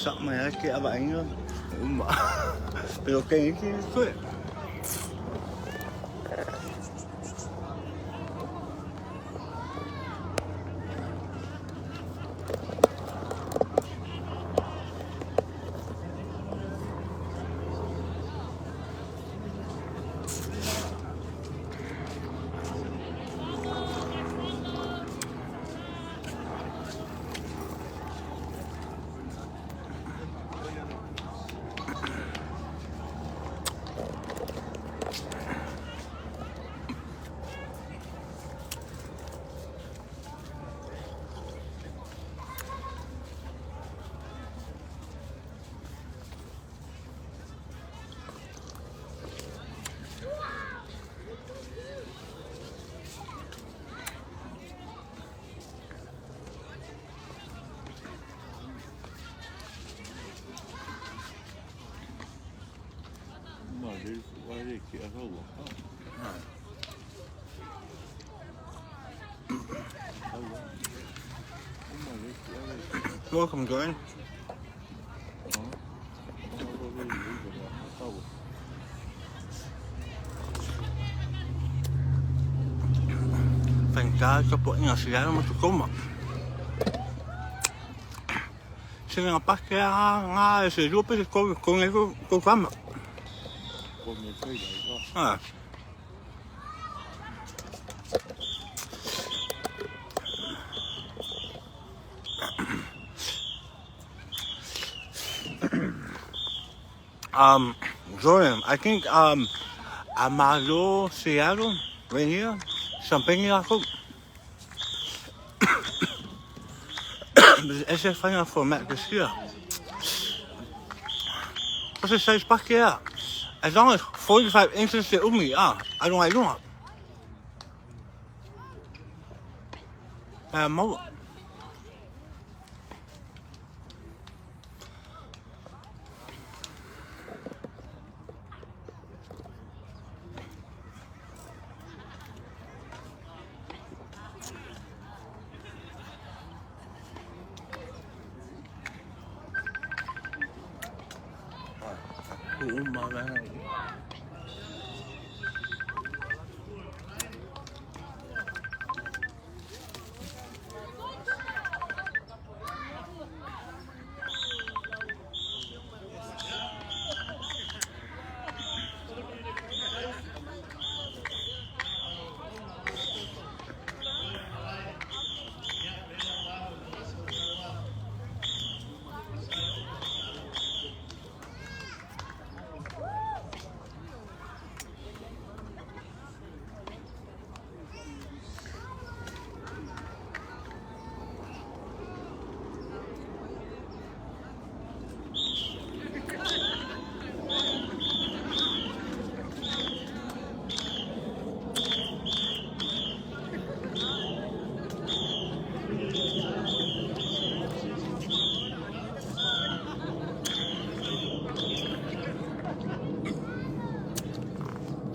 Samaya que abainho. Pero quem que foi? Welcome, Glenn. Fantastica po inasiyahan mo tukoma. Sila nga paskaya nga sa lupa sa kung ito kama. Ah. Jordan, I think Amado Seattle right here. Something ako. Essa é a format this year. What's the size back here? As long as 45 inches to me, I don't like that. More.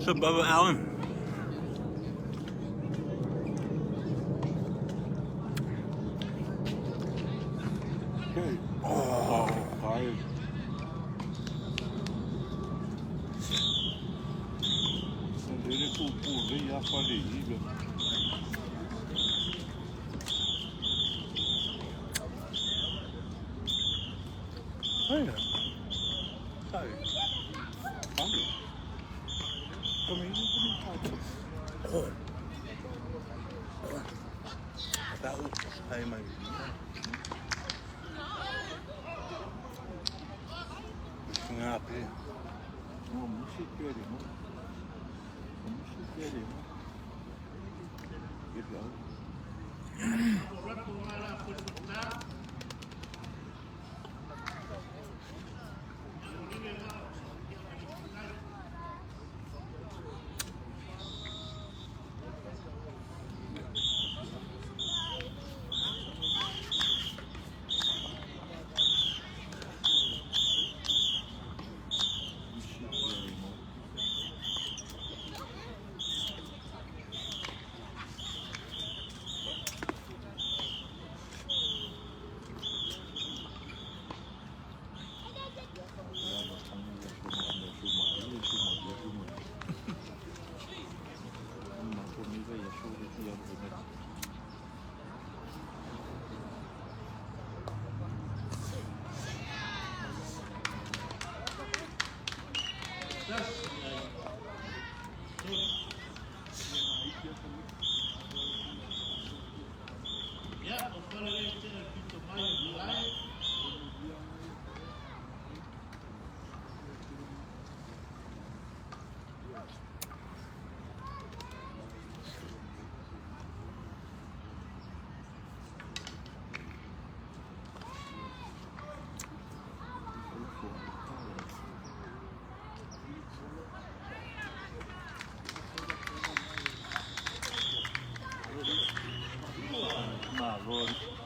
What's up, Bubba Allen? Okay. Oh, tired. Ele pulei a farinha. Olha. Sabe? Também não comi. Oh. Tahu ay may. Ngapi. Não, não se quer, irmão. Não se quer, irmão. Legal.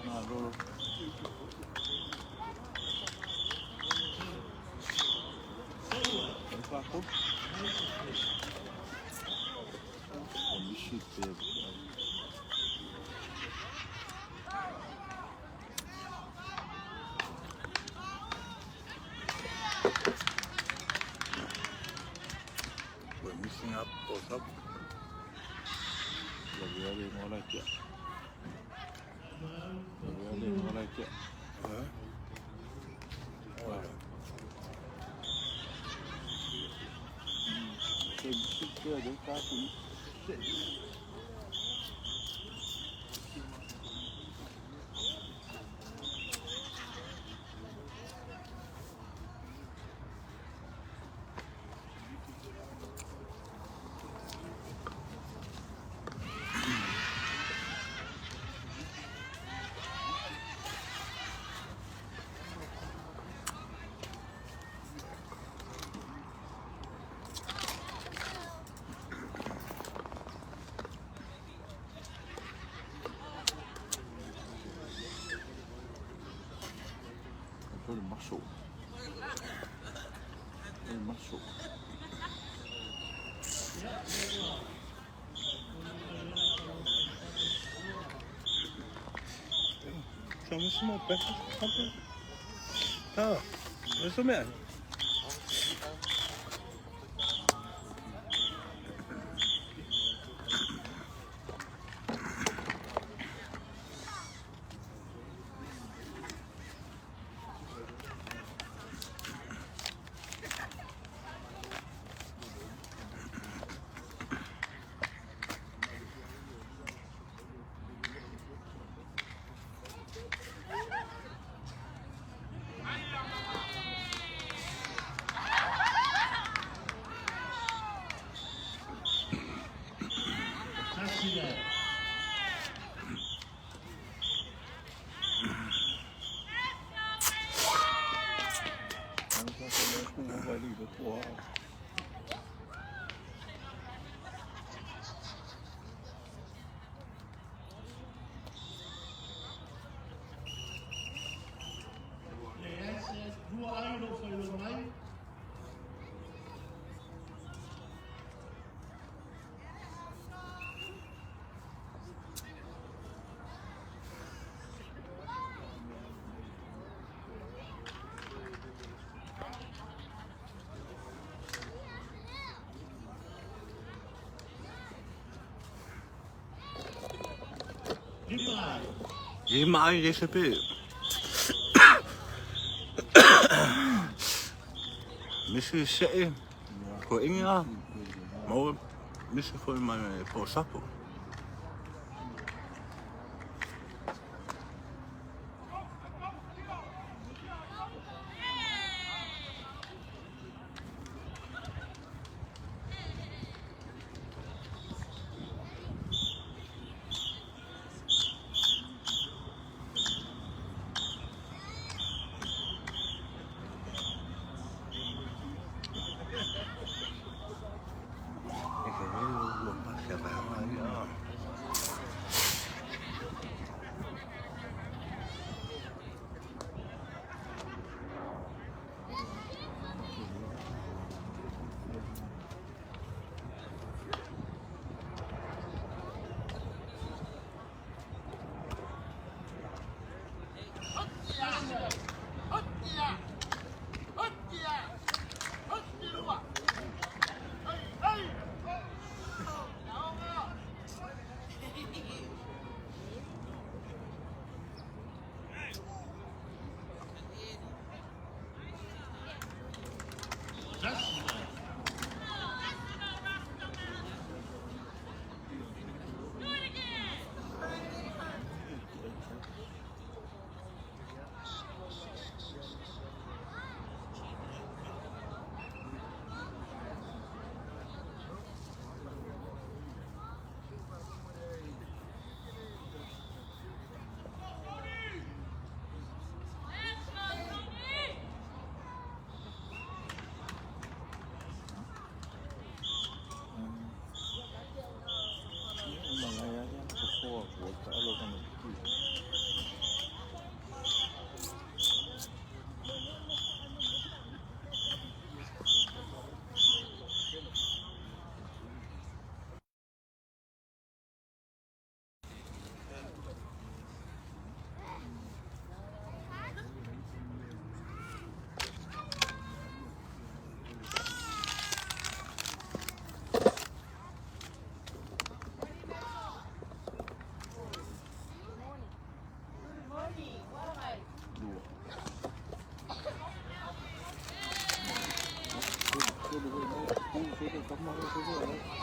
Marolo. Emplacou? O bicho pego. We're mixing up both up. Really more like it. Really more like it. Bicho pego, tá aqui. Ele marchou. Ele marchou. Chama esse meu pé. Tá, isso mesmo. Immer deze pil. Misschien zeggen voor Inga, maar misschien voor mijn Sapo. 觉得咱们是这样。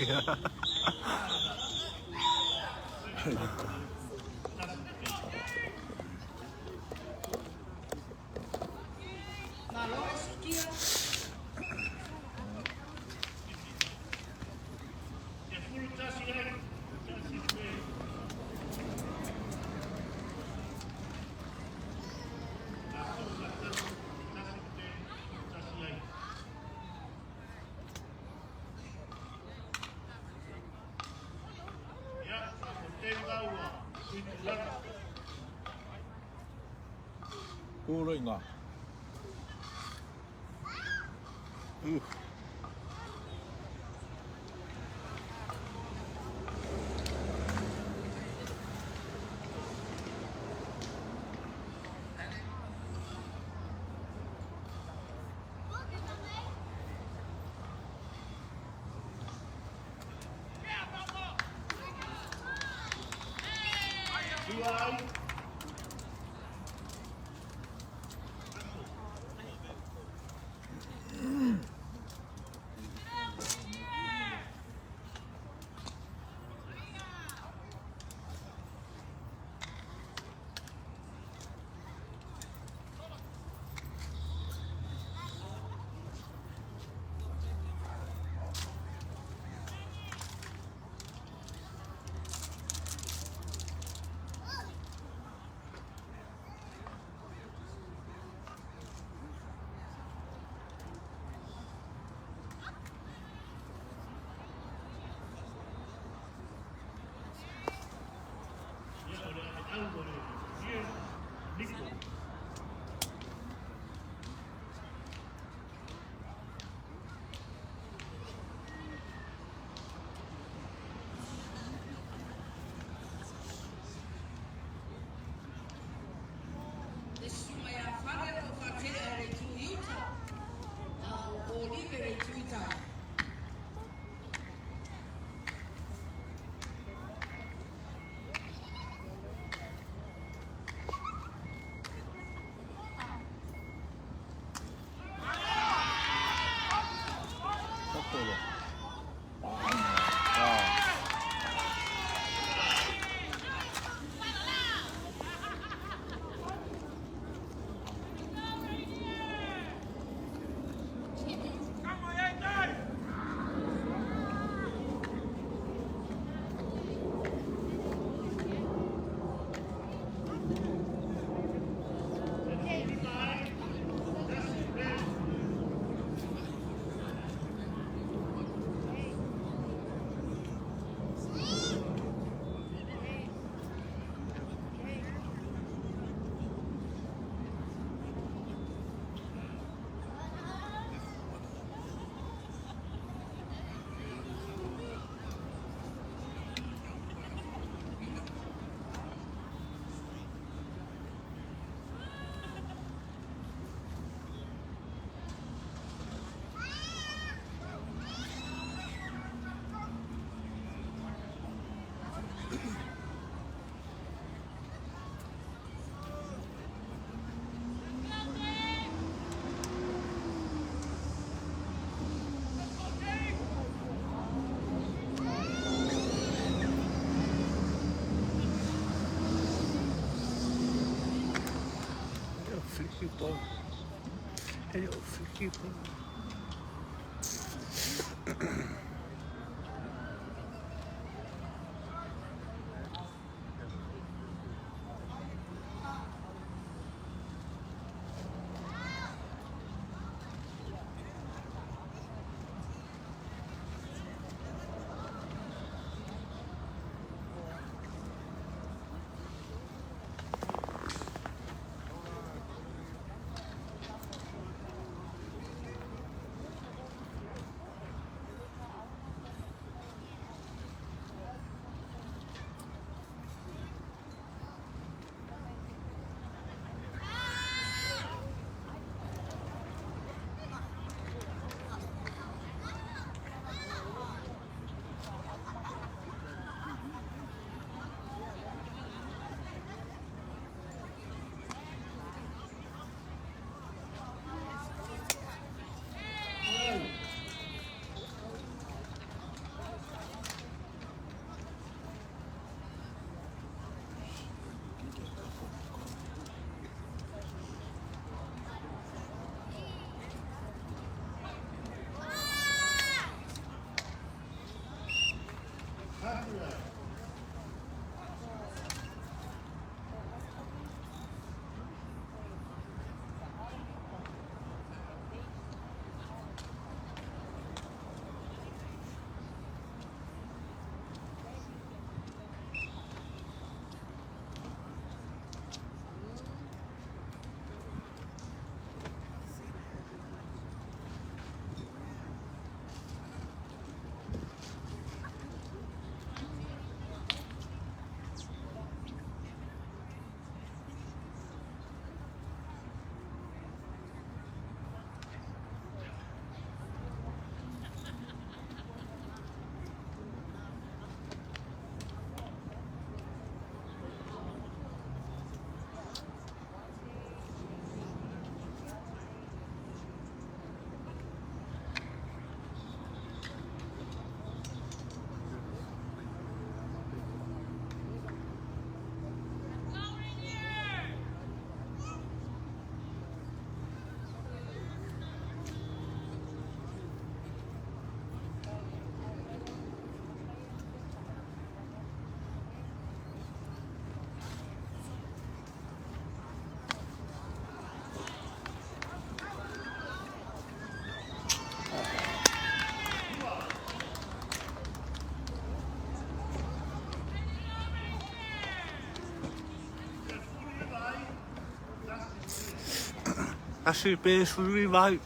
Yeah. 꿀인가? todo. Ah, Flicky ball. Hello, flicky ball. That's your base right.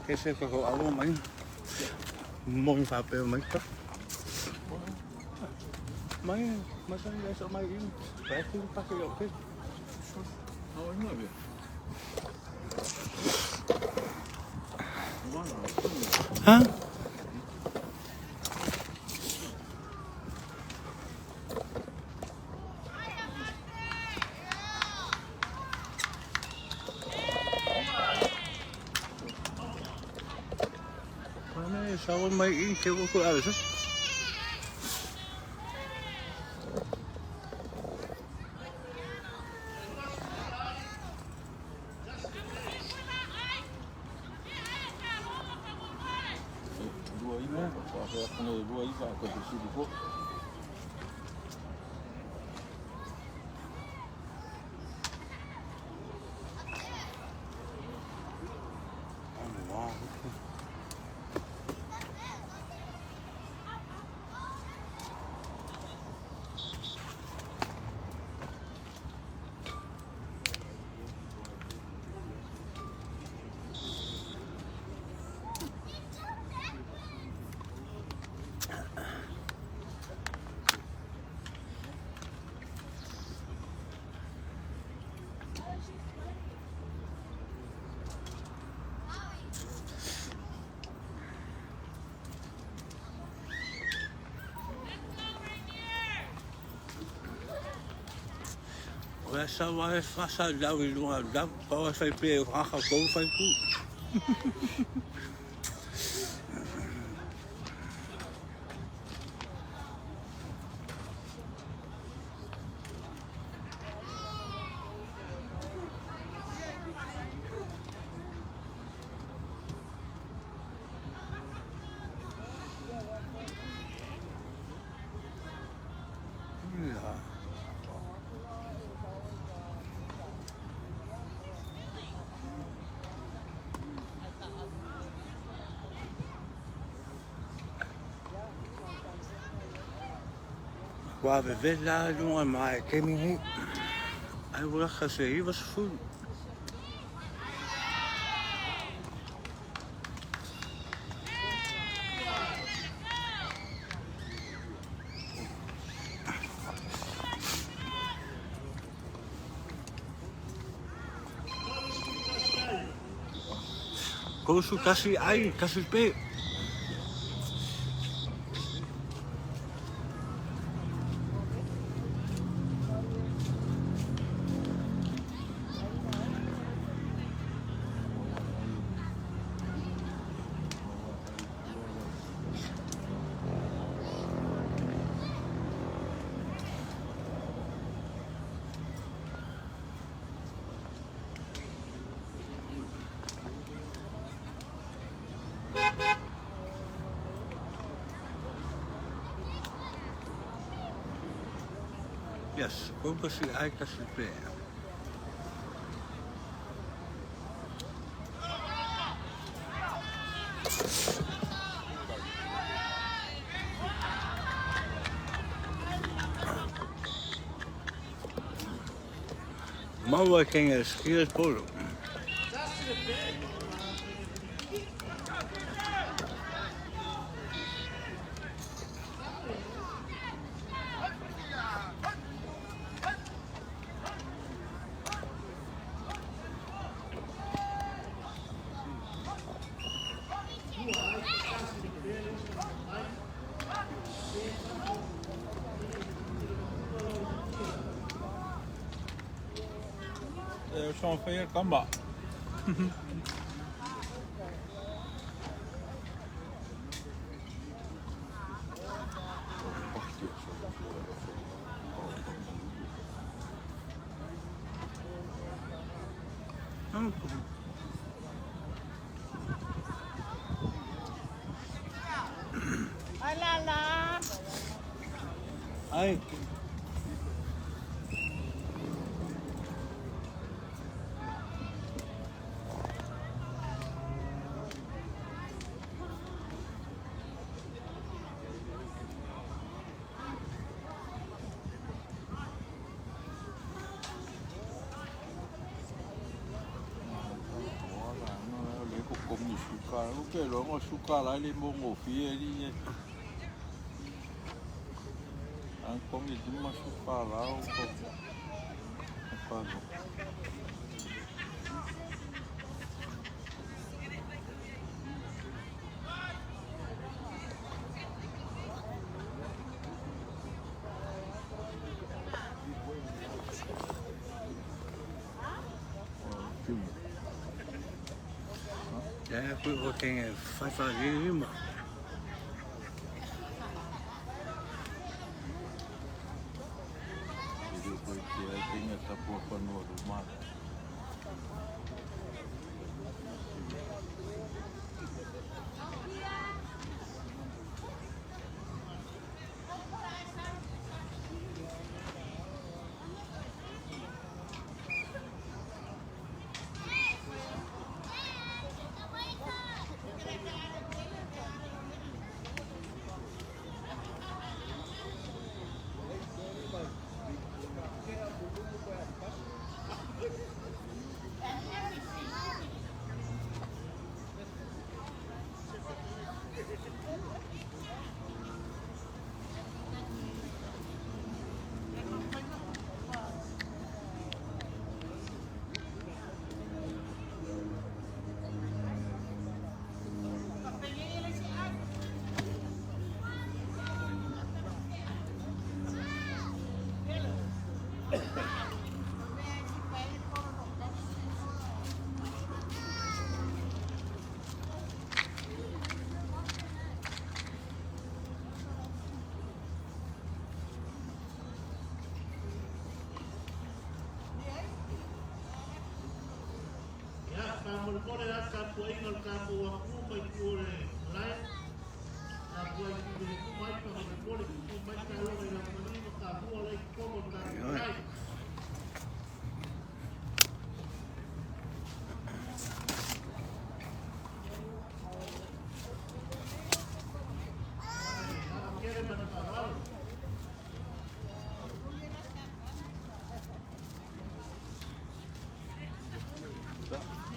Che se ko alo mai mo fa pe mai ta mai masa ya so mai in pasti pakai oke Oh, no, bien. ha mana sao mai in ke ko ala sa Dua ini, saya kena dua ini tak ke sini pun. Essa vai passar de uma da para vai pe o racha como faz tudo. Qua về về ra luôn mà cái mình ai vừa khá sĩ was food. Gosu kasi ai, kasi pe. Yes, gosu ai, kasi pe. Maua kenga skills polo. Sean Fair Kamba. Ai. Lúc kia nó suka lại lên bộ ngủ phía đi anh có nghĩ đến mà suka lão không Yeah, we were working at 5 years. Tinha essa porra no mar.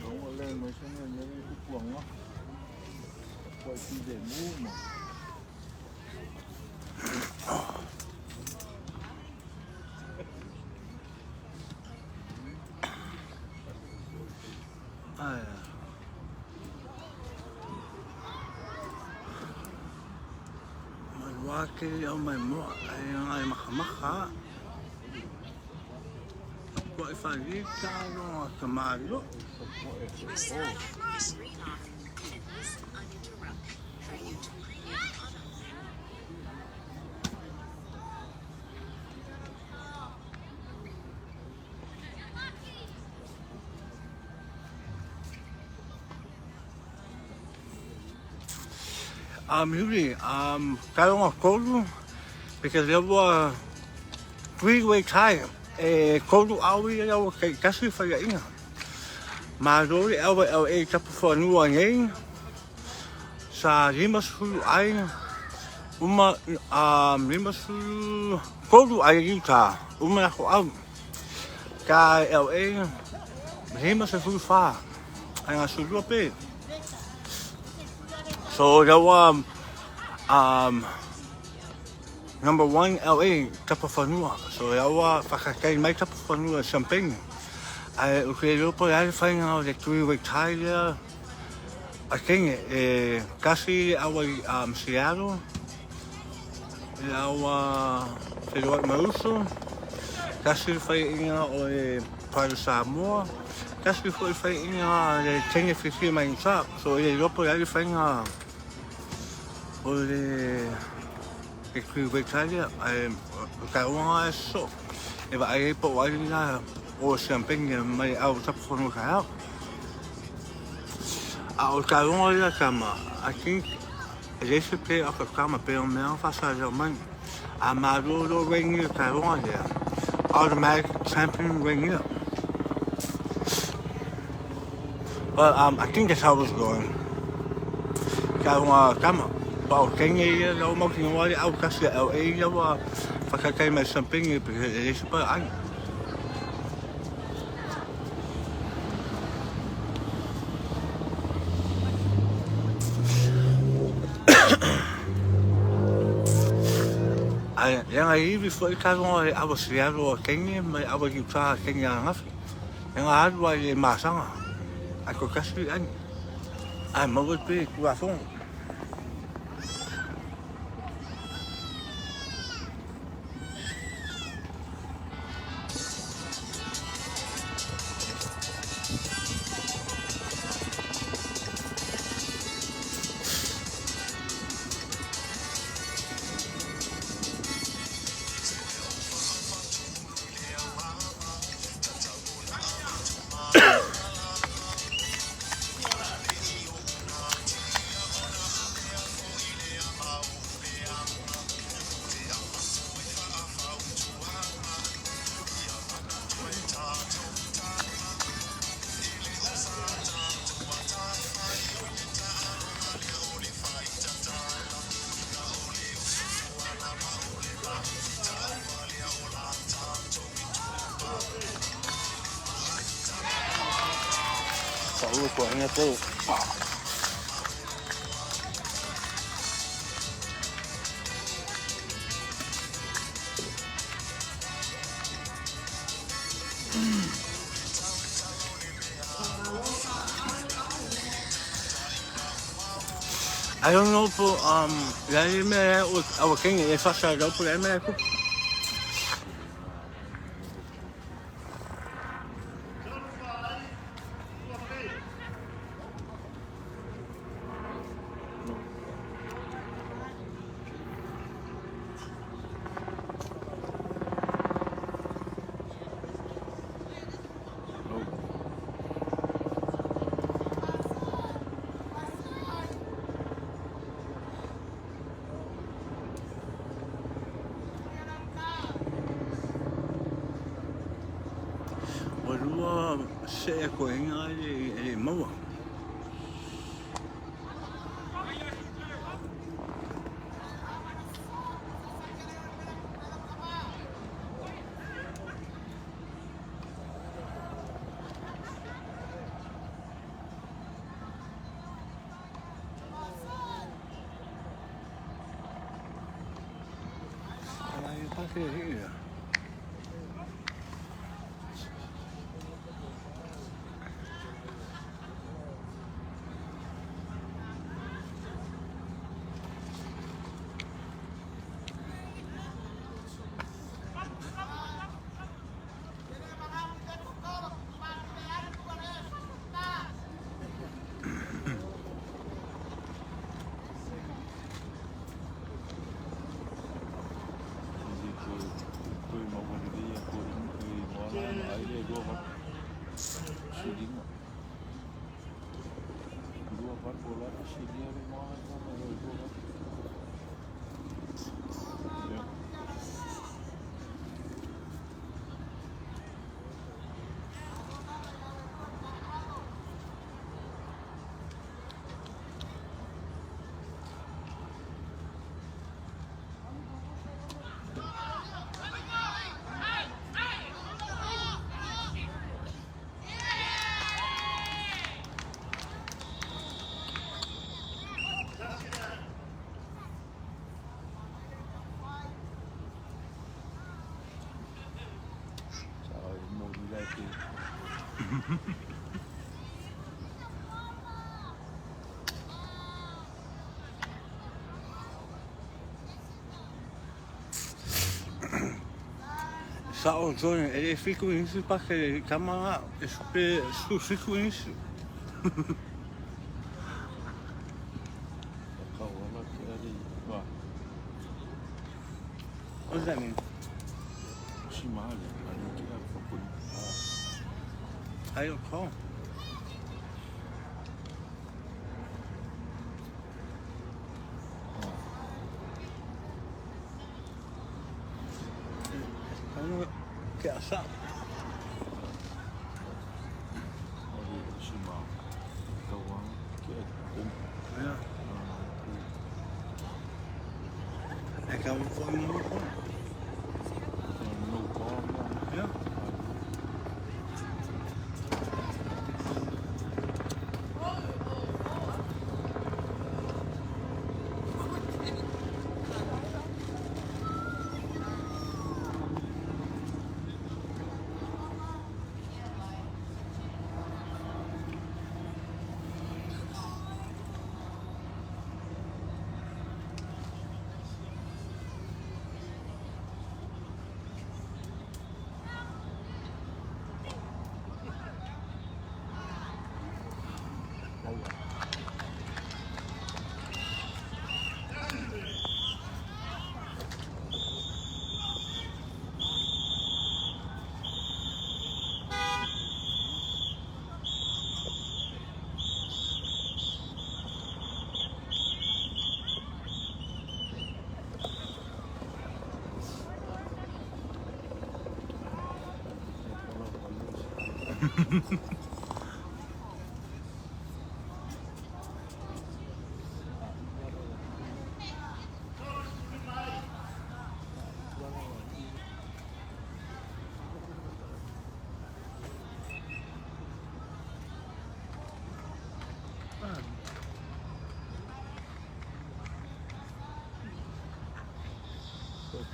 Không lên mới sẽ lên những cái cuồng đó, quay chi để mua mà. Wake au mai moa, ai ngai makamaka. Ko e whalika no ka malo. Yuri, karonga kolu, because there were 3-way tie. Kolu awi au kei kasi whaia inga. Ma rori awa LA tapu whanua ngei. Sa rimasuru ai, rimasuru kolu ai Utah, nako au. Ka LA, rimasuru wha, ai ngā surua pe. So there were number 1 LA tapu whanua. So there were whakakei mai tapu whanua Champagne. Ai uke ropo ai whainga o le 3-way tie there. I think kasi awa Seattle. Awa Whenua Mauso. Kasi whainga o le Prado Samoa. Kasi whainga le tenge whiwhi mai ngā. So e ropo ai whainga o le 3-way tie there. Kai onga e so. E wa ai po wai nga o Champagne mai au tapu whanua kai au. O karonga ia kama, I think rese pe o ka kama pe o mea whasa reo mai. A maroro ringi o karonga ia. Automatic champion ring ia. But I think that's how it was going. Karonga kama. Pa o kenge ia lau mauki ngawari au kasi LA ia wa whakakai mai Champagne ia pe rese pa ai. Yang iwi foi karonga e awa Seattle o kenge mai awa Utah kenge a ngafi. Yang aadua e maasanga. Ako kasi ani. Ai mawat pe kua fong. Saúde ko ingat tu. I don't know po lagi me o king e fasa do po me ko. Walua se ko inga e maua. Ai pake hia. var bola şeyler muazzam bola. Ja. Sao Johnny, ele fica isso para que câmera su fica isso. Kavana kari. Va. What does that mean? Shimali. Ani kira fakul. How you call? Que asa? Ani shima. Kavana kira. Yeah. É que eu vou no No bomb. Yeah.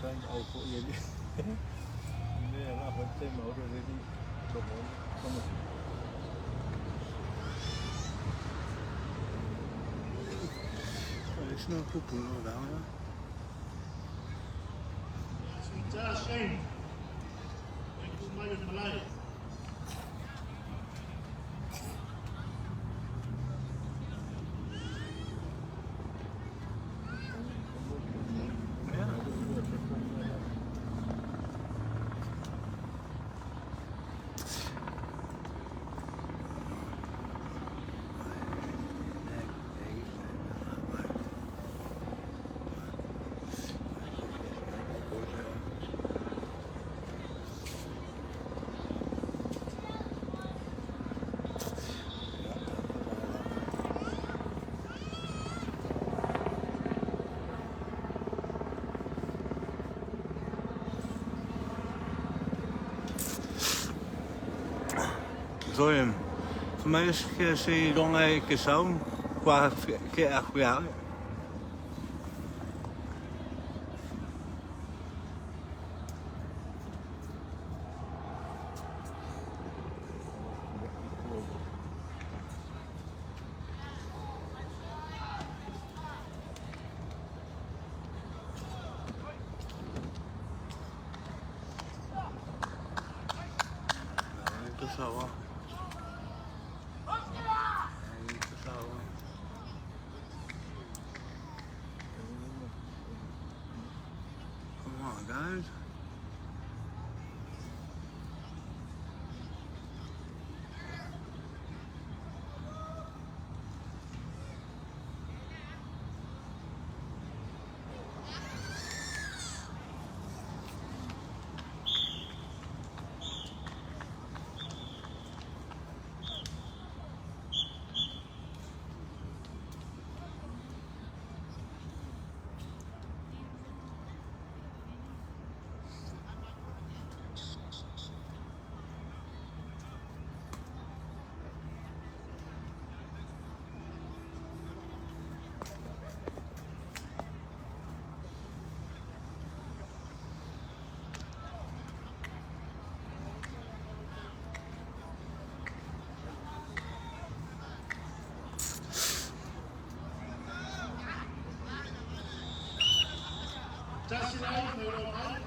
Kan auto yeli. Ne era hotte ma ora ready. Domo. Come. It's not popular down there. Shame. Thank you, Malay. Rồi, mấy cái gì đông này cái sống qua cái áo itu sawah. Itu sawah. Come on, guys. Tasi lai, mai rau mai.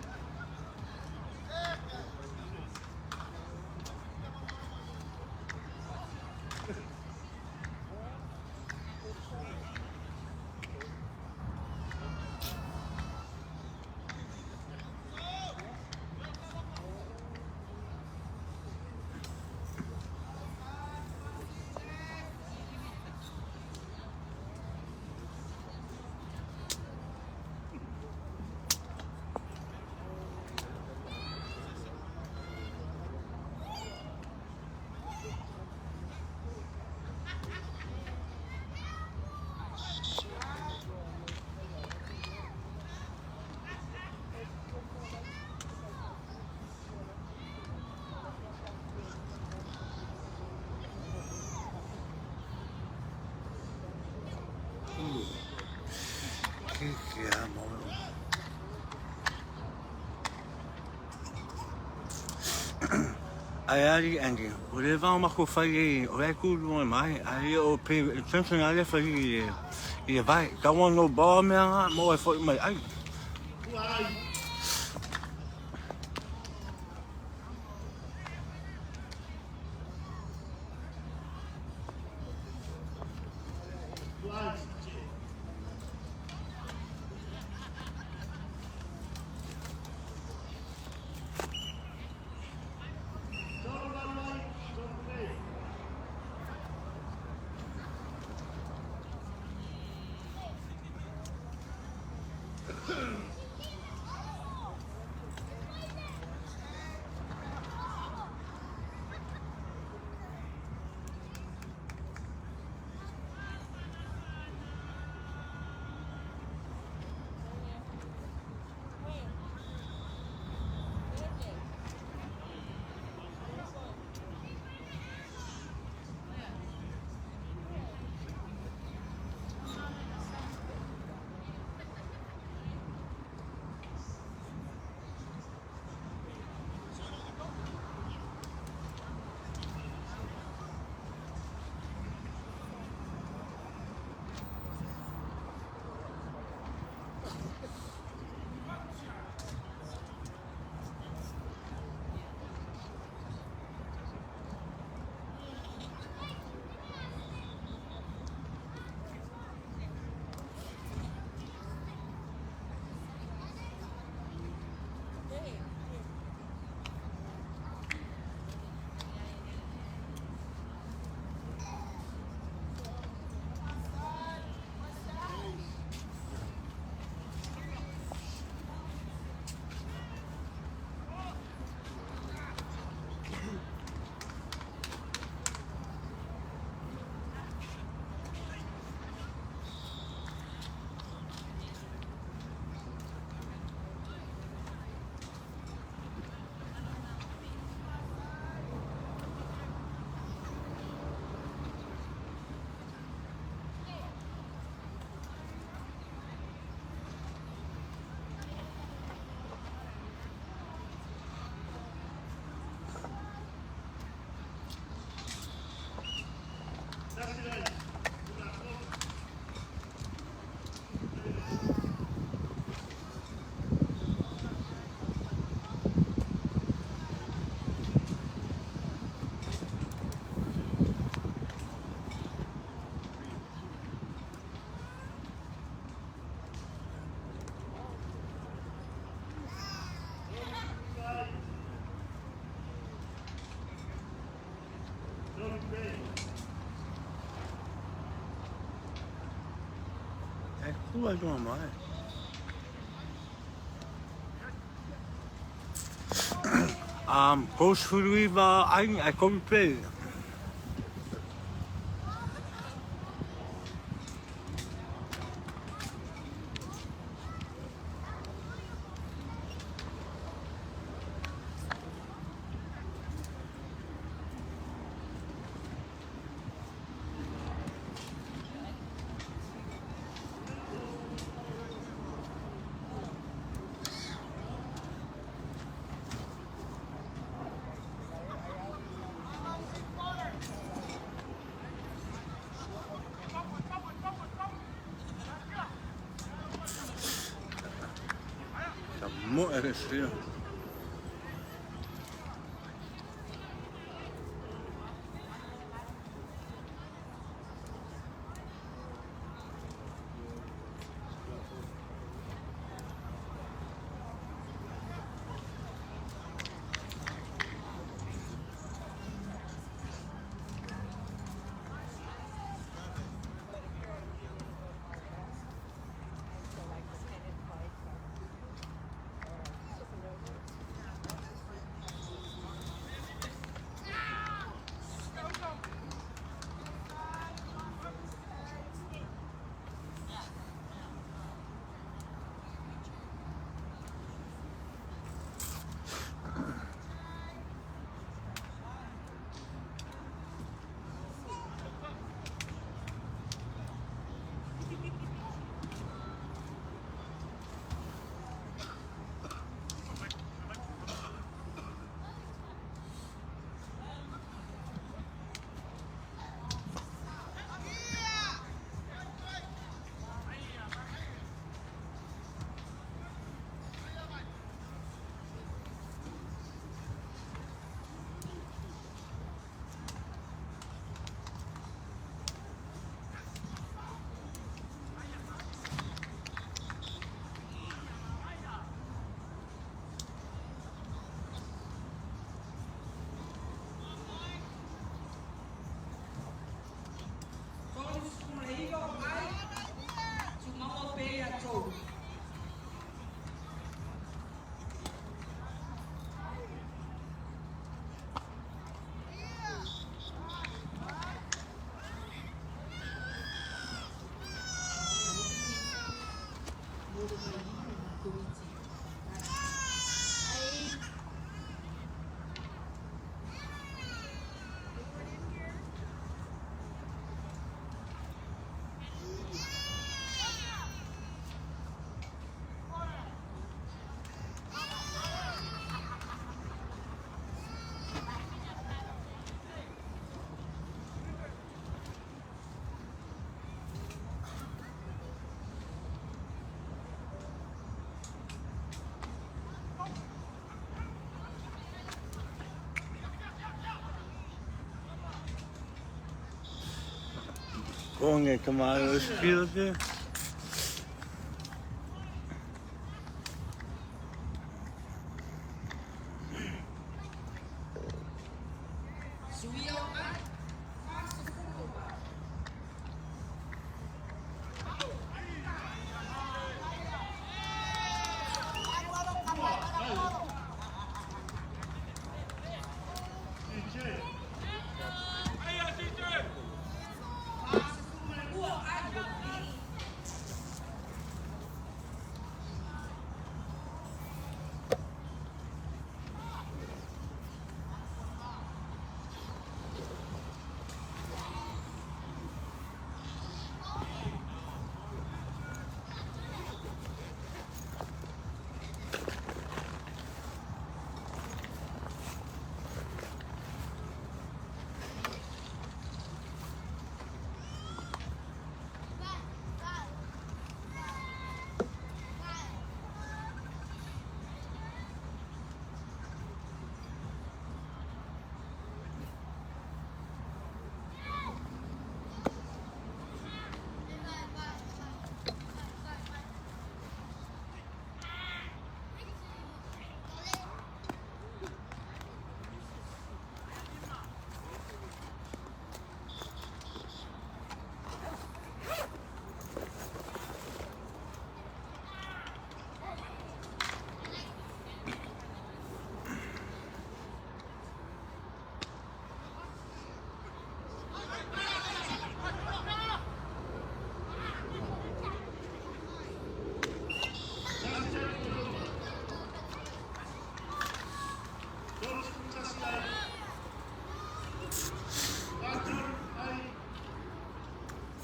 Que amor. Ai ali Andy, o le vau mako fai o e kulu mai, ai o pe tension ale fai e vai, ka wan no ba me mo e foi mai ai. Uai, uai, Don't run away, don't play. Tasi lai, don't play. É kua do mai. Coach Furiva, I come play. Mo e sia. Con el camarero espírito.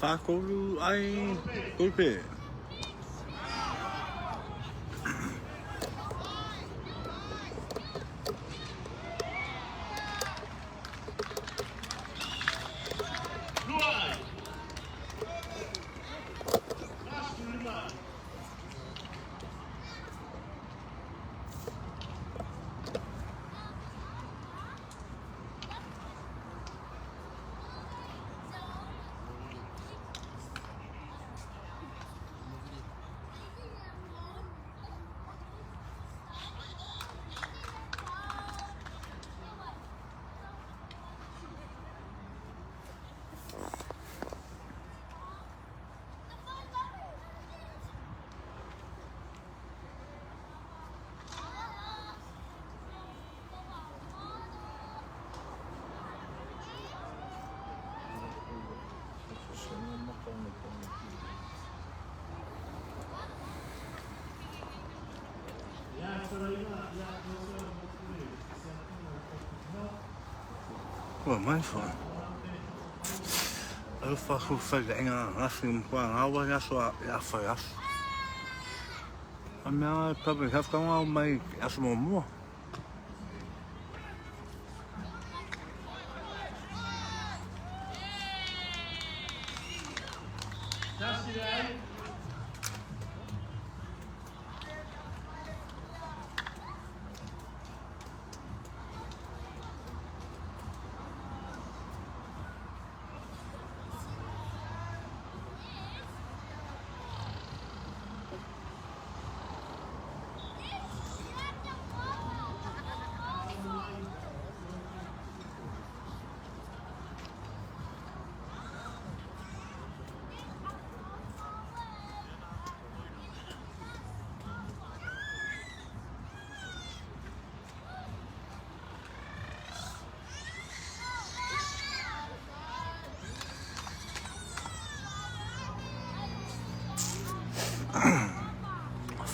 Whakauru ai kulpe. Ua mai fo. Alu whaku whaigainga ngasi mkua ngawa yaso a whai aso. A mea public health kaunga o mai aso mo mua. Saturday.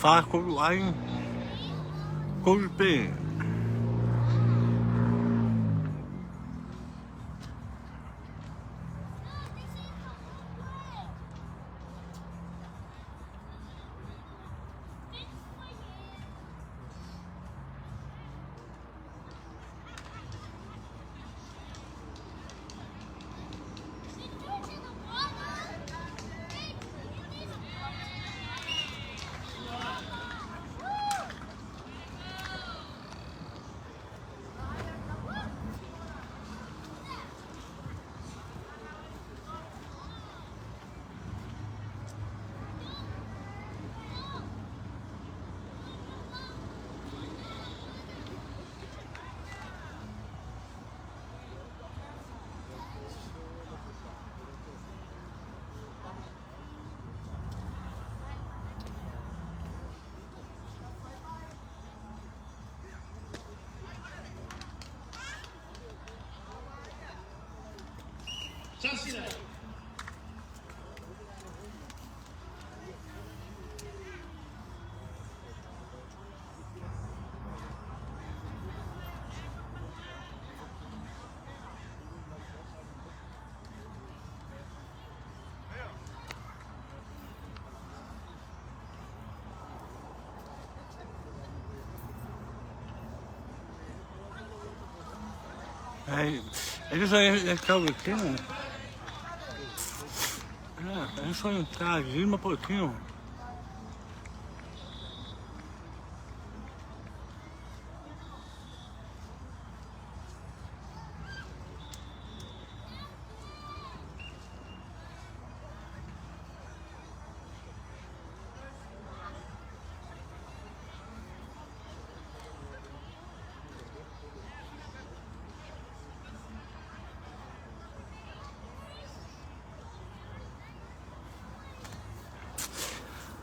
Whakuru ai. Kulupe. Saturday. Hey, eso es cabrón. Eso é um pouquinho.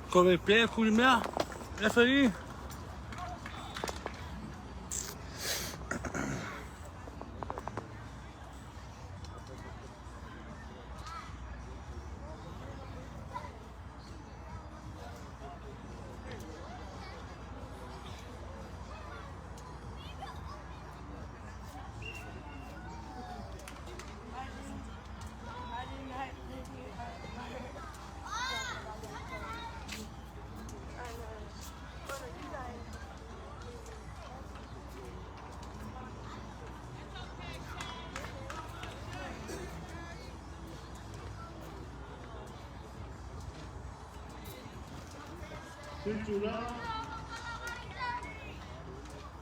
Come pé, culmea, é feliz. Cultura.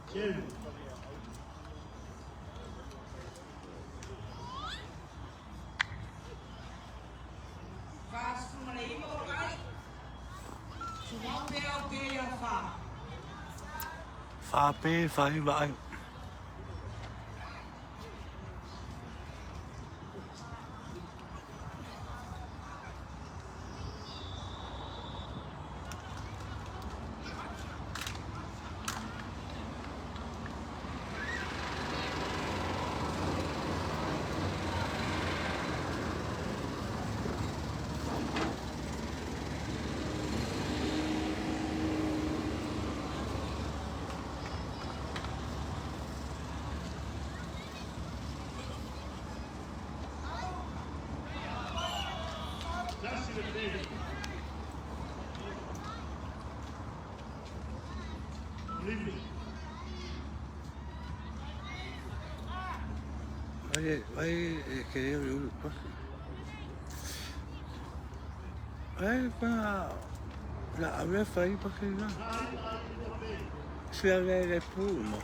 Kim. Faz uma aí, meu pai. Não tem alguém a falar. Pha pê, phải vậy. Vai querer o posto. Para la avefa ahí porque no. Se habla de pulmo.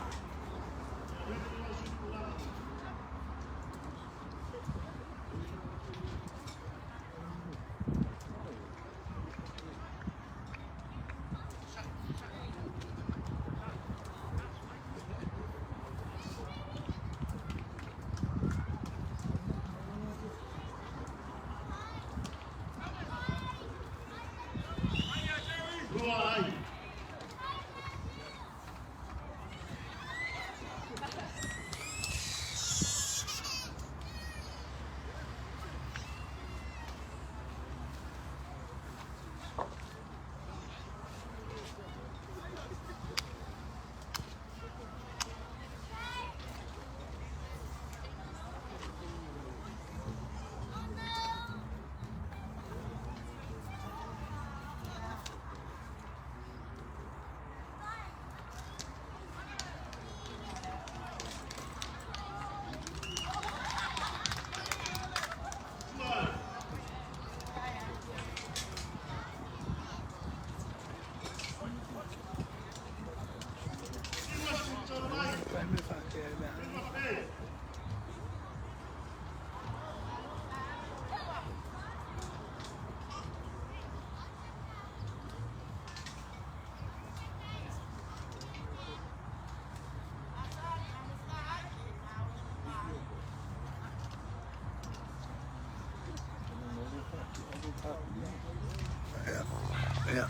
Ja.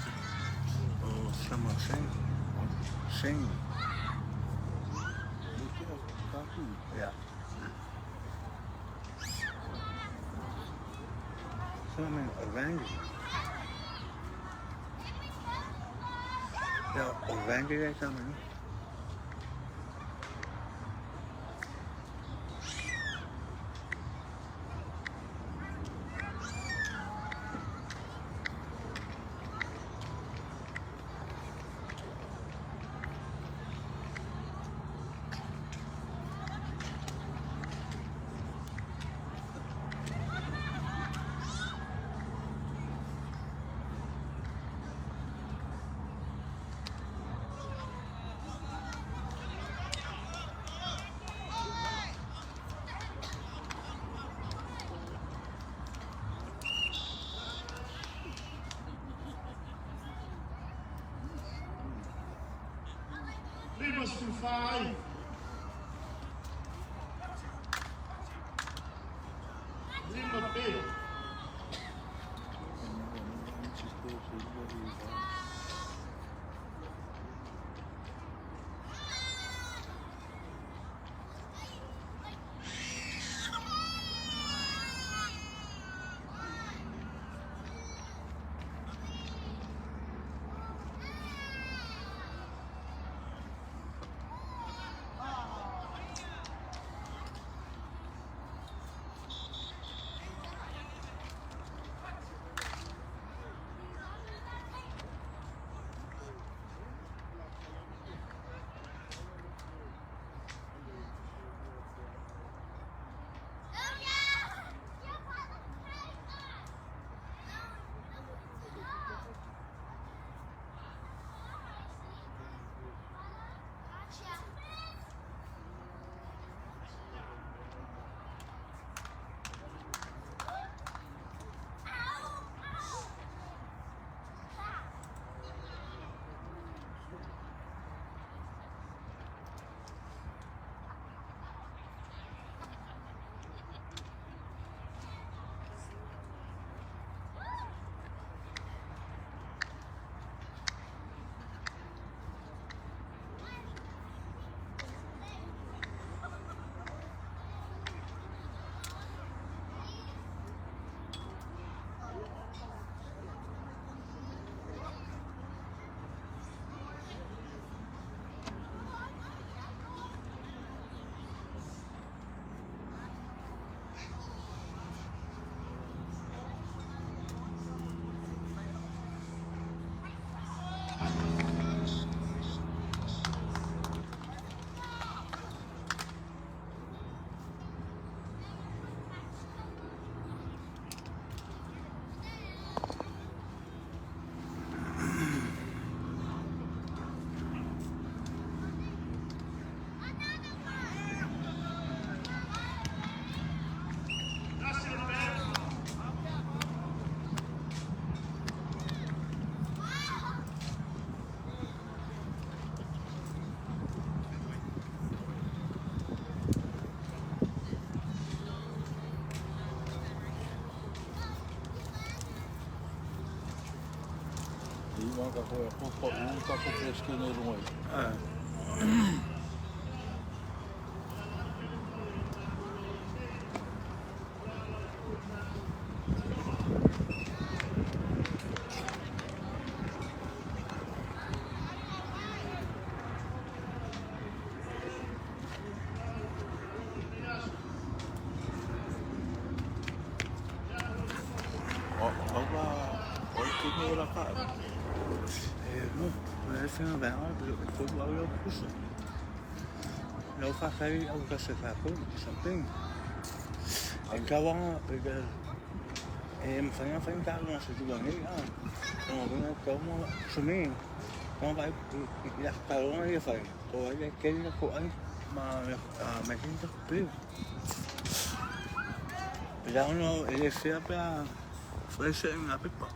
Oh, sama sing. Ja. Sama oranje. Ja, oranje sama. Rivers to 5. Lima big. Iwa ka koe a popo u ka popo e skene runga i. Aula, oi kini ora ka. No, eu fui na vela, eu fui lá e eu pus. Eu faço aí, eu vou se fazer something. Ikaw nga, masaya-masaya tao na sa tulang eh. Kung mo suming, kung kayo iyak tao nga iya fay, kung ay kaya na ko ay mahinta ko pili. Pero ako no, siya pa, fresh yung napit pa.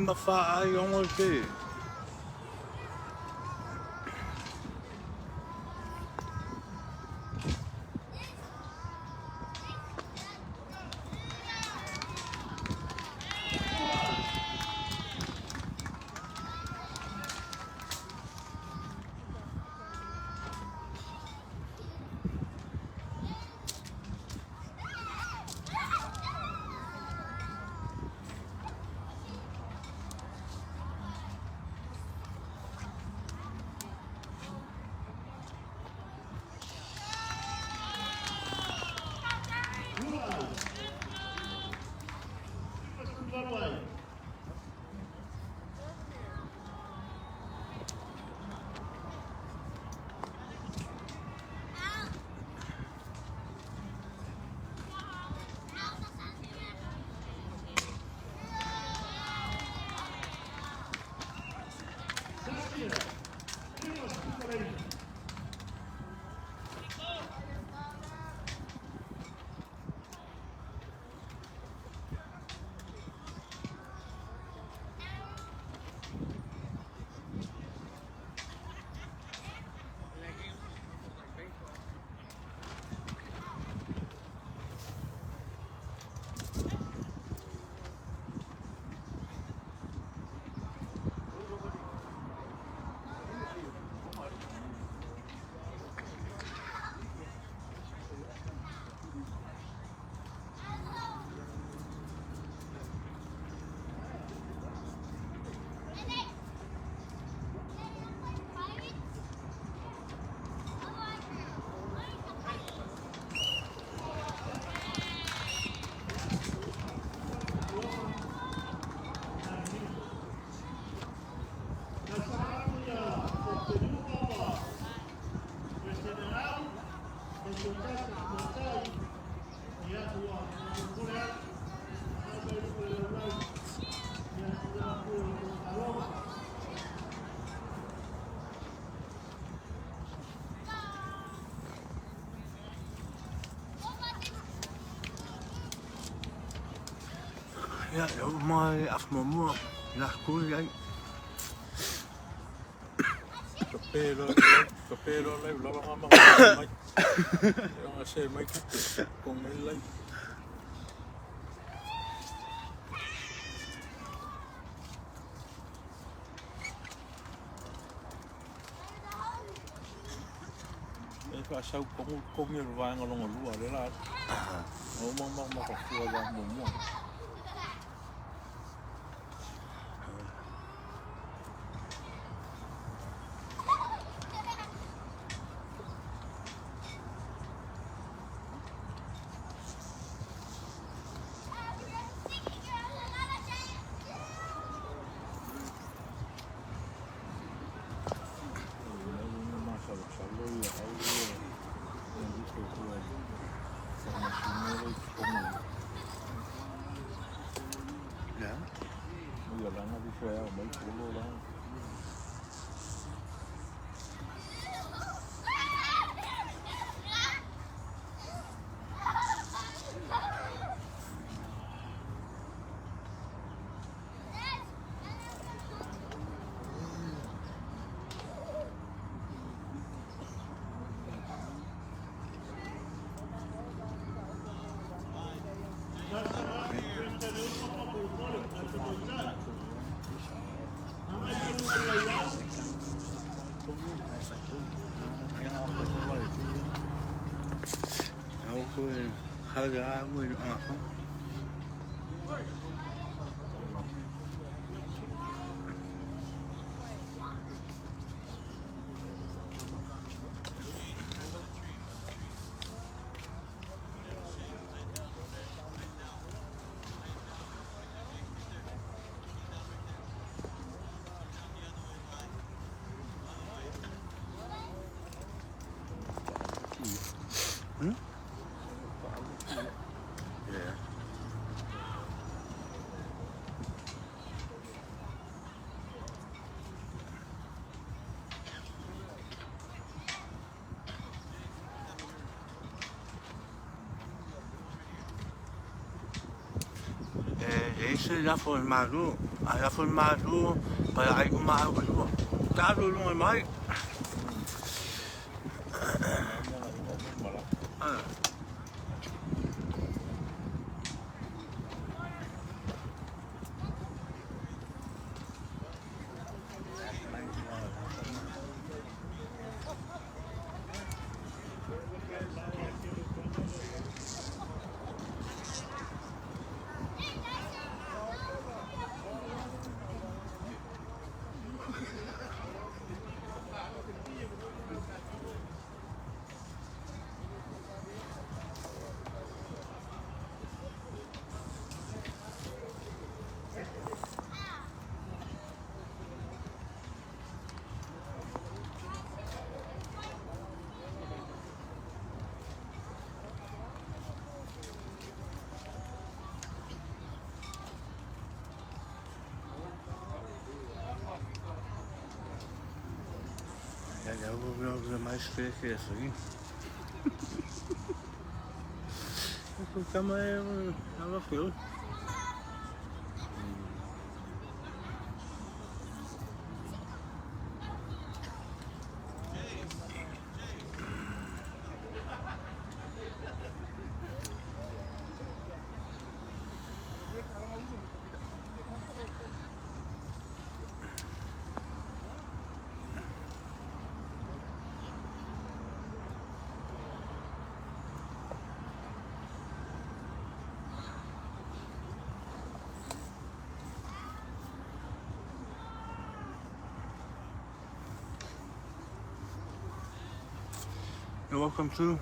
Mafaa yung ulti. Ja, maar af mijn moeder, naar koel jij. Kapero lai lava mama mai. Nga se mai ki ko mai lai. E fa sau ko ngi ruwa nga longa lua le la. O mama ka fu wa mo. violando di cioè un bel culo là. Aku harga aku apa? Yeah. Ese ya formado para algo más bueno. Claro, no es mal. Ya vou ver mais que isso aqui. O cama é uma coisa. You're welcome to.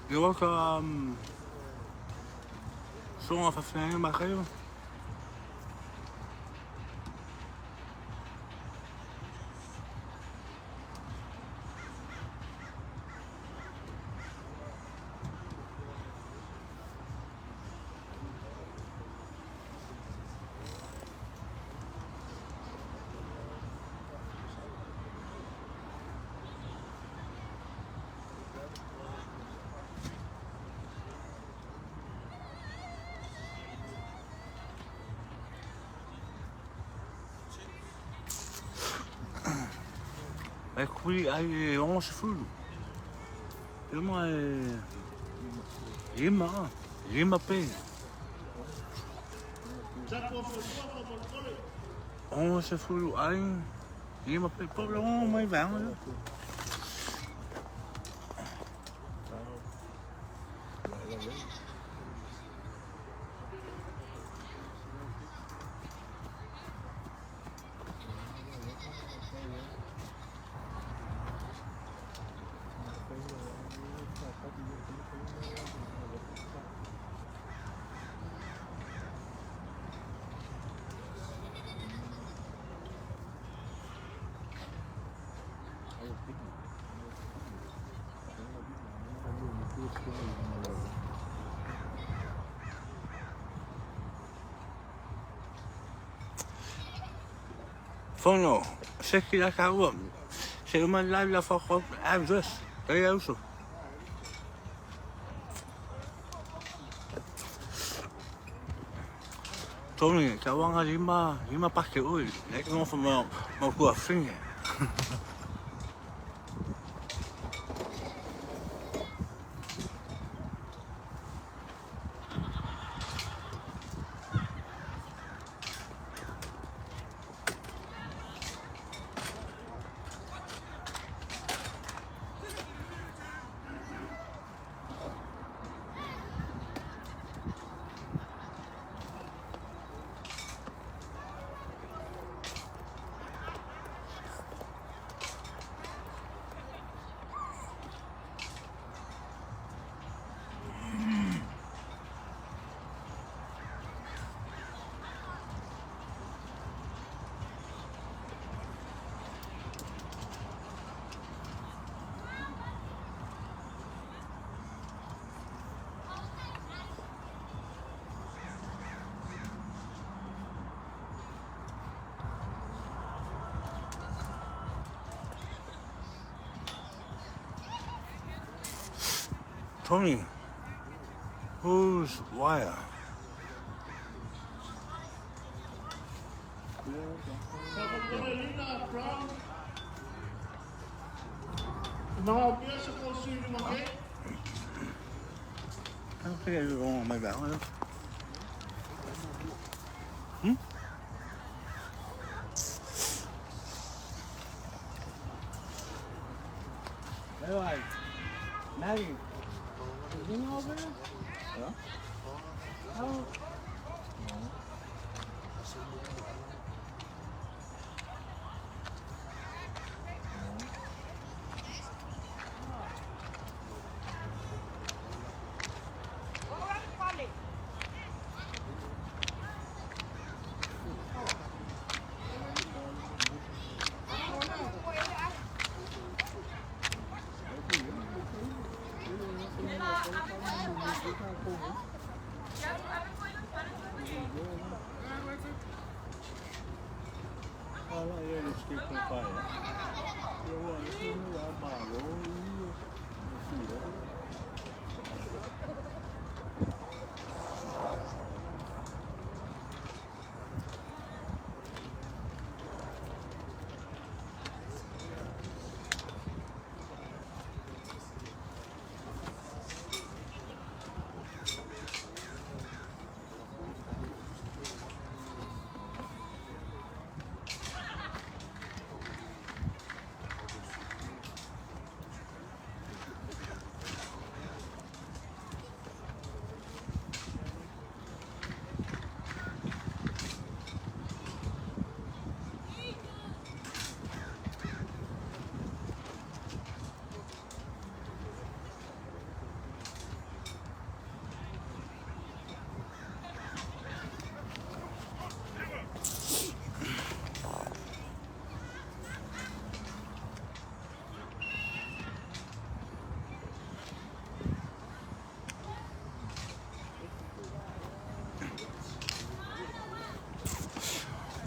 You're welcome. Zongen van Vlingen, maar geven. Ai kui ai ongo se fulu. Lima lima pe. Ongo se fulu ai lima pe po lo mai vang. Fono, se que la cagó. Se uma la foco address. Aí é isso. Tony, kawang lima pakai oi. Nek ngomong mau kuah sing. Tony, whose wire? No, pienso conseguir uma vez. I don't think I do wrong on my balance. Hey, Maggie. Is he over there? Yeah. How?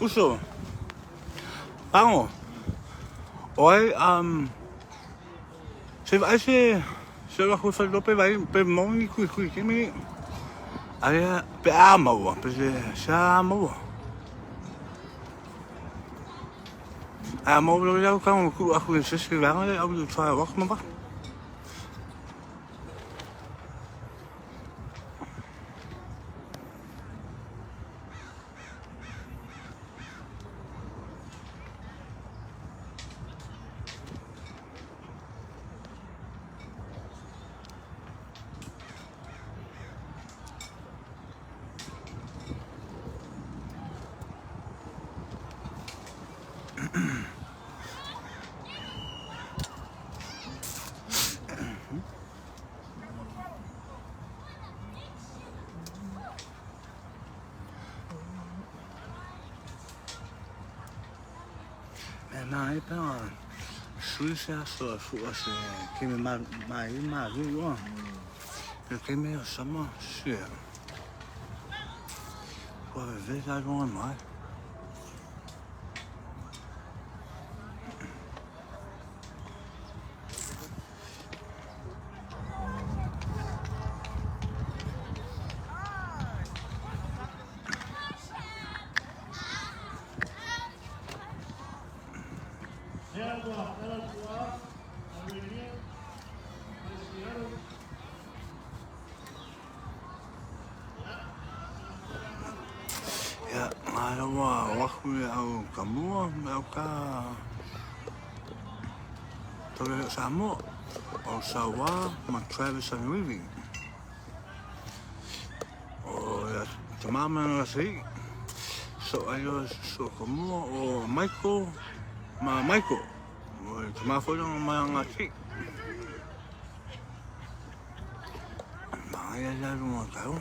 Uso. Pango. Oi, se vai se va a Lope vai per moni qui che mi area per amo, per sa amo. mau lo ya ka ku aku se se la ngale au try walk ma ba na ipa Suíça só fosse que me mais viu que me chama se pode ver já não é mais ya ada waktu au kamu au ka tole samo au sawa ma Travis and Weaving o ya tamama no sei so ayo so kamu o Michael o tama foi uma ngati ma ya ya no tao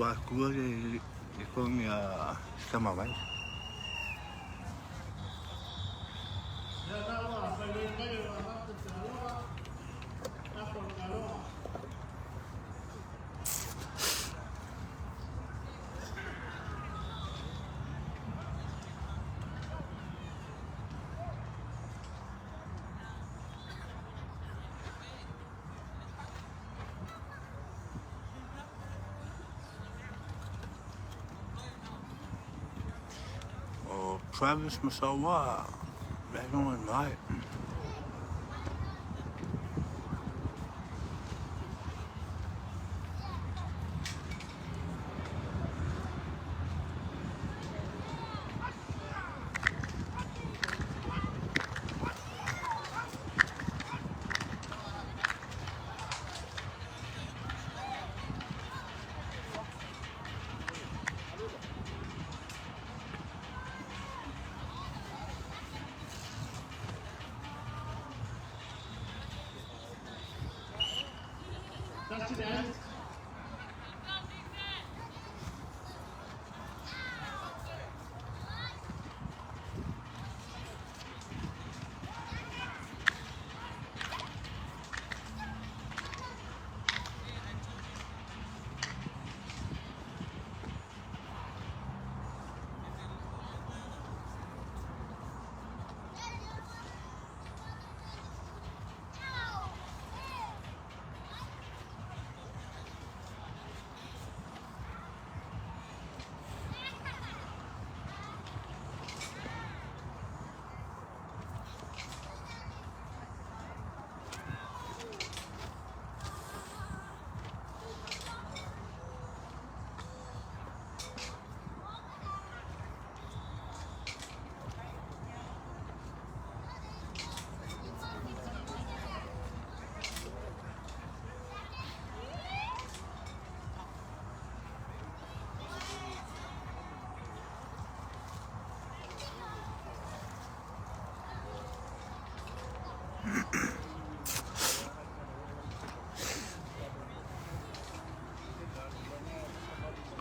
aku de con ya sama vai Travis Masawa, right on right.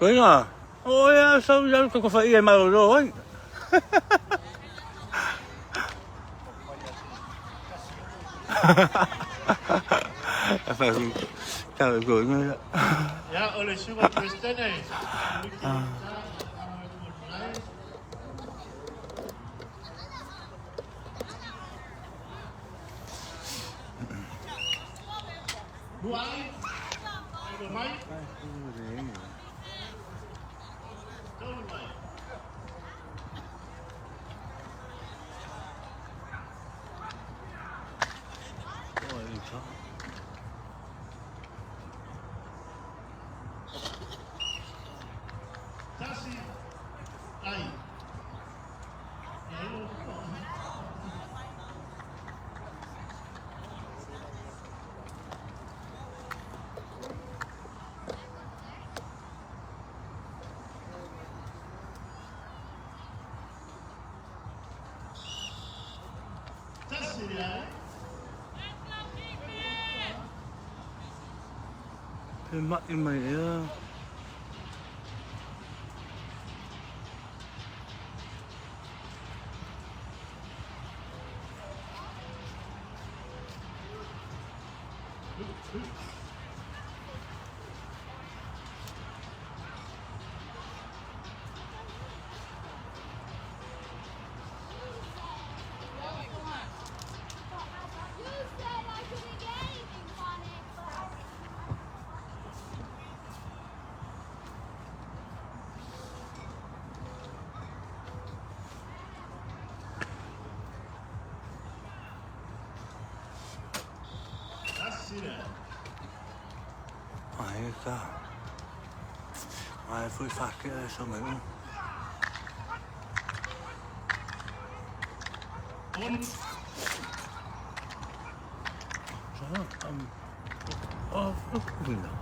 Cái à? Ôi sao giờ tôi có phải em mà rồi. Phải chào gửi người. Ya, oleh semua Kristen ni. Mua ai? Ai rồi mấy? Ai không để nhỉ? Đâu rồi mày? Ôi sao? Tassi. Ai. Tassi đấy. Thế mày mày You said I couldn't get anything on it, but... Tassi đấy. Ai cả. Ai phải phạt cái sao mày không? Und Sao? Quên rồi.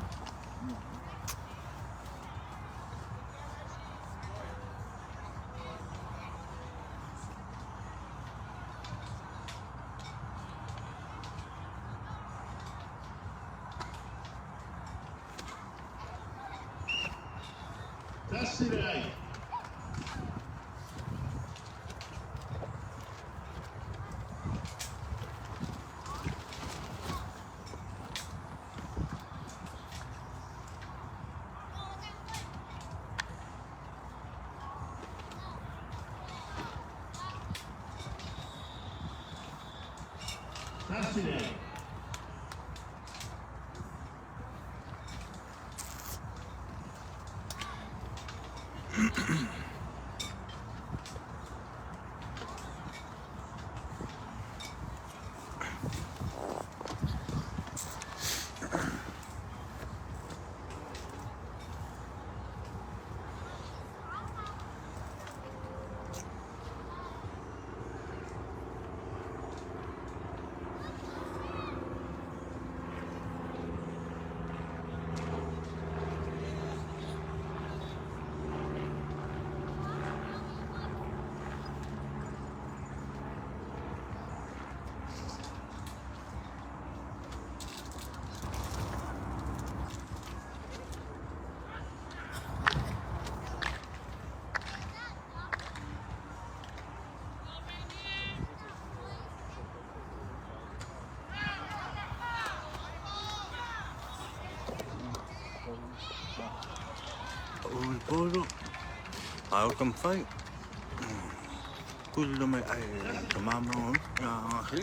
Tassi đấy. Tassi đấy. Ôi bố đó. Áo cầm phai. Kullu may ay tamaman akhi.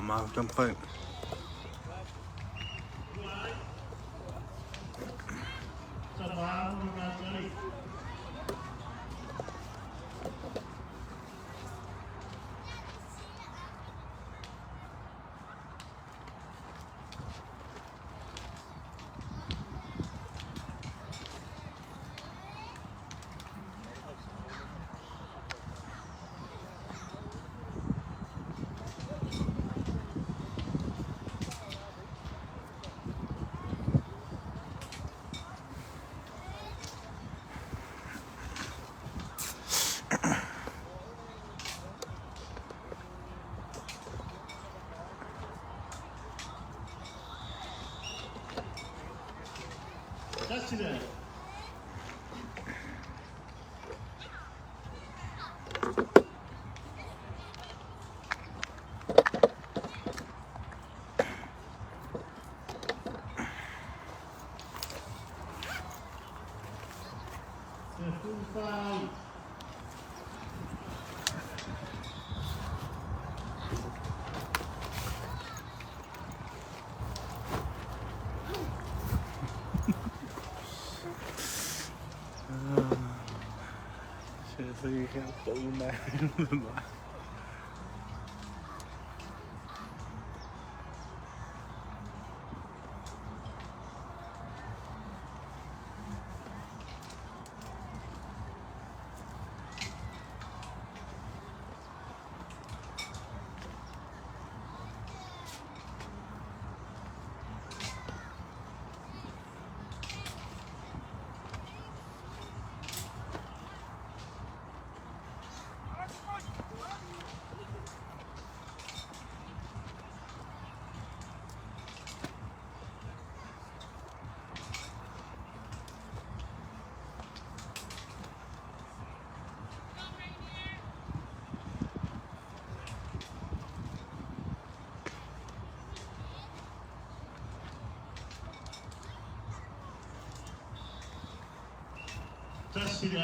มาจำเป็นสบายมากเลย That's it. Five. 所以像狗买吧。That's it.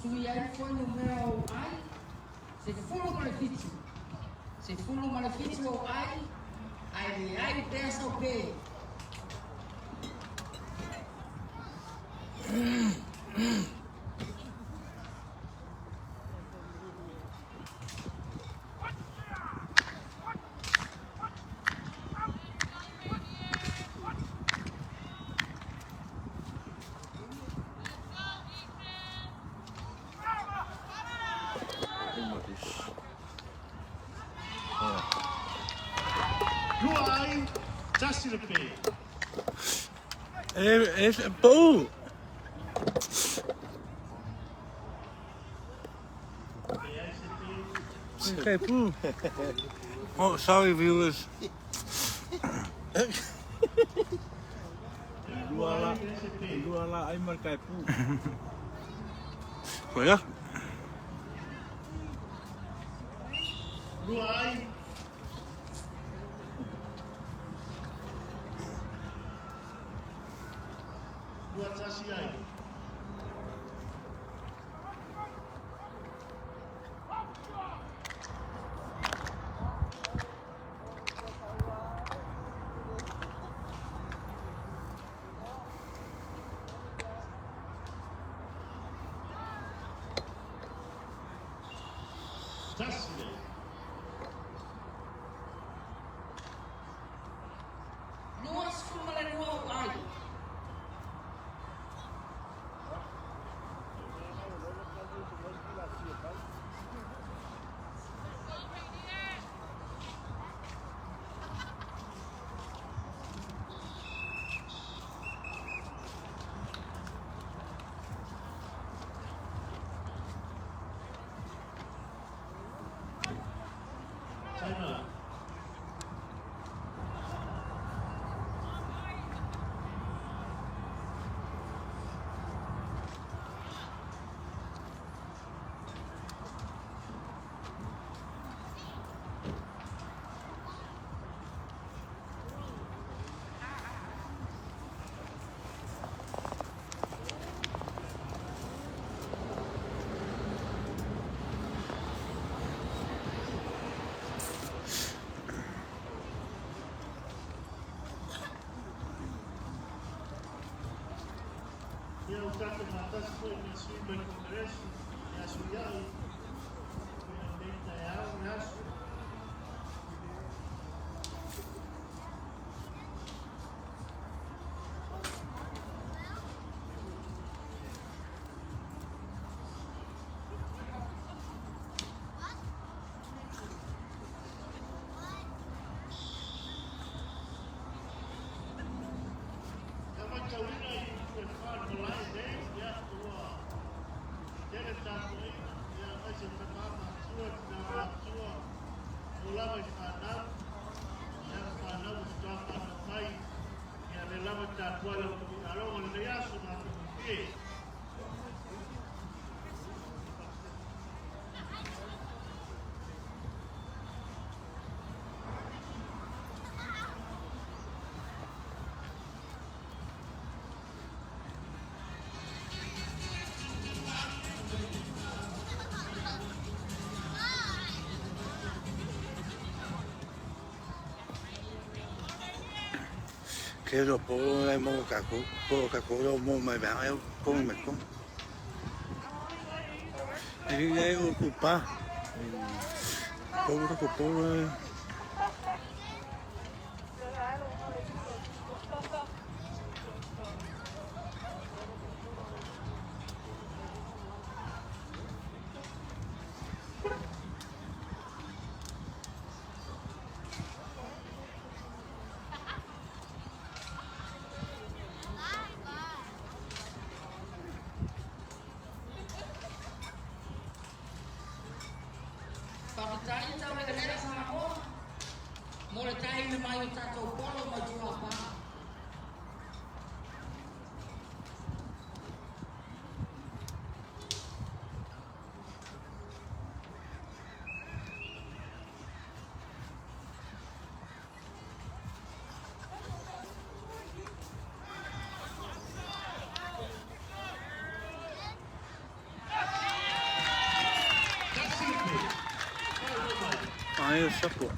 Sui ai foi no meu ai, se for o malefício. Se for o malefício ai pensa o quê? Tasi le pe. It's a boo. Okay, boo. Oh, sorry, viewers. Dua la ai markai pu. Well, Lua ai. Lua tasi ai. Tasi le. Nuas fumalanoa o ai. China. Ia o tata matasi foi na sui mai congresso, e a sui ai. Foi a leita e au, e asu. Kama kaurina i kue whāna malai nei, ia tua tere tātou ei, ia mai se tamama tua tina wā tua, o lava i whānau, ia whānau i tua whāna mai, ia le lava tātua lau tumi aronga le aso nā tumi pie. quiero por el modo caco, por caco, lo mo mai ba, eu por me com. Ele é ocupar. Por ocupar. Pakitai tau le galera sa mo. Mo le tai le mai o tātou polo mai tua pa. Aí eu sacou.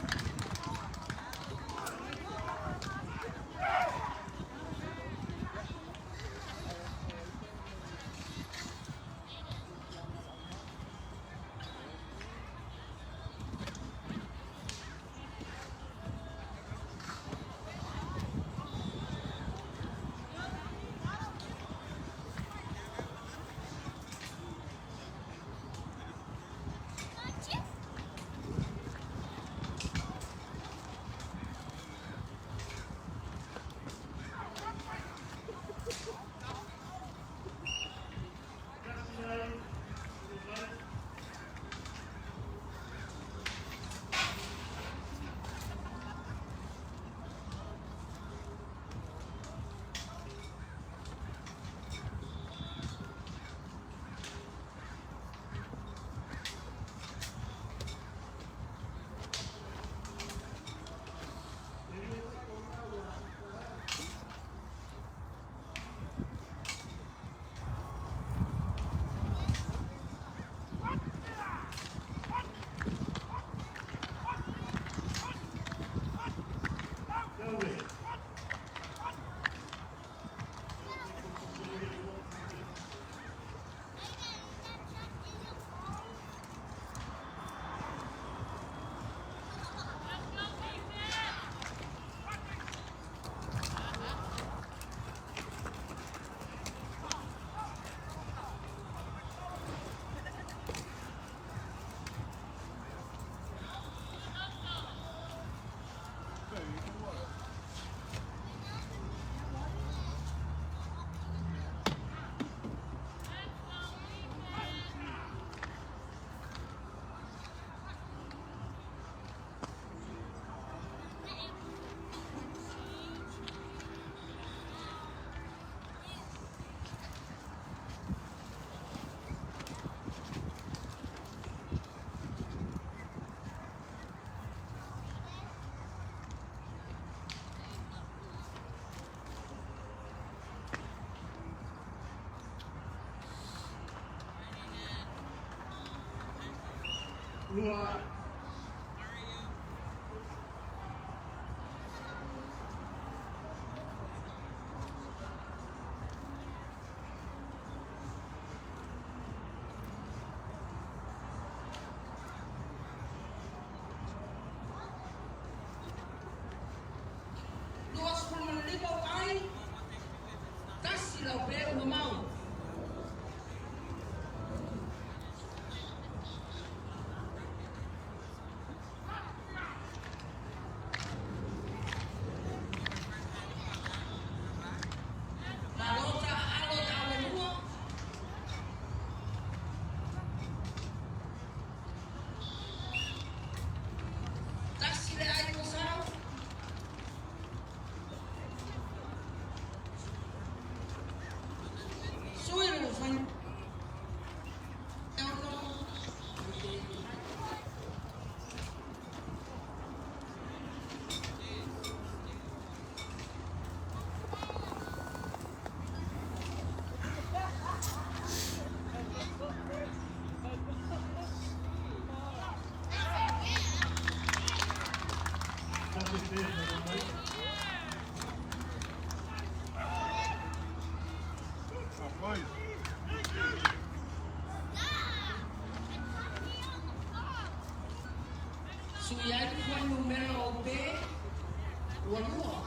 Lua. Duas puluh lima ai, kasi lau pe ua mau. Malota alota ale lua. Kasi le ai kosau. Suelo fan. Suyai foi número B, o lua.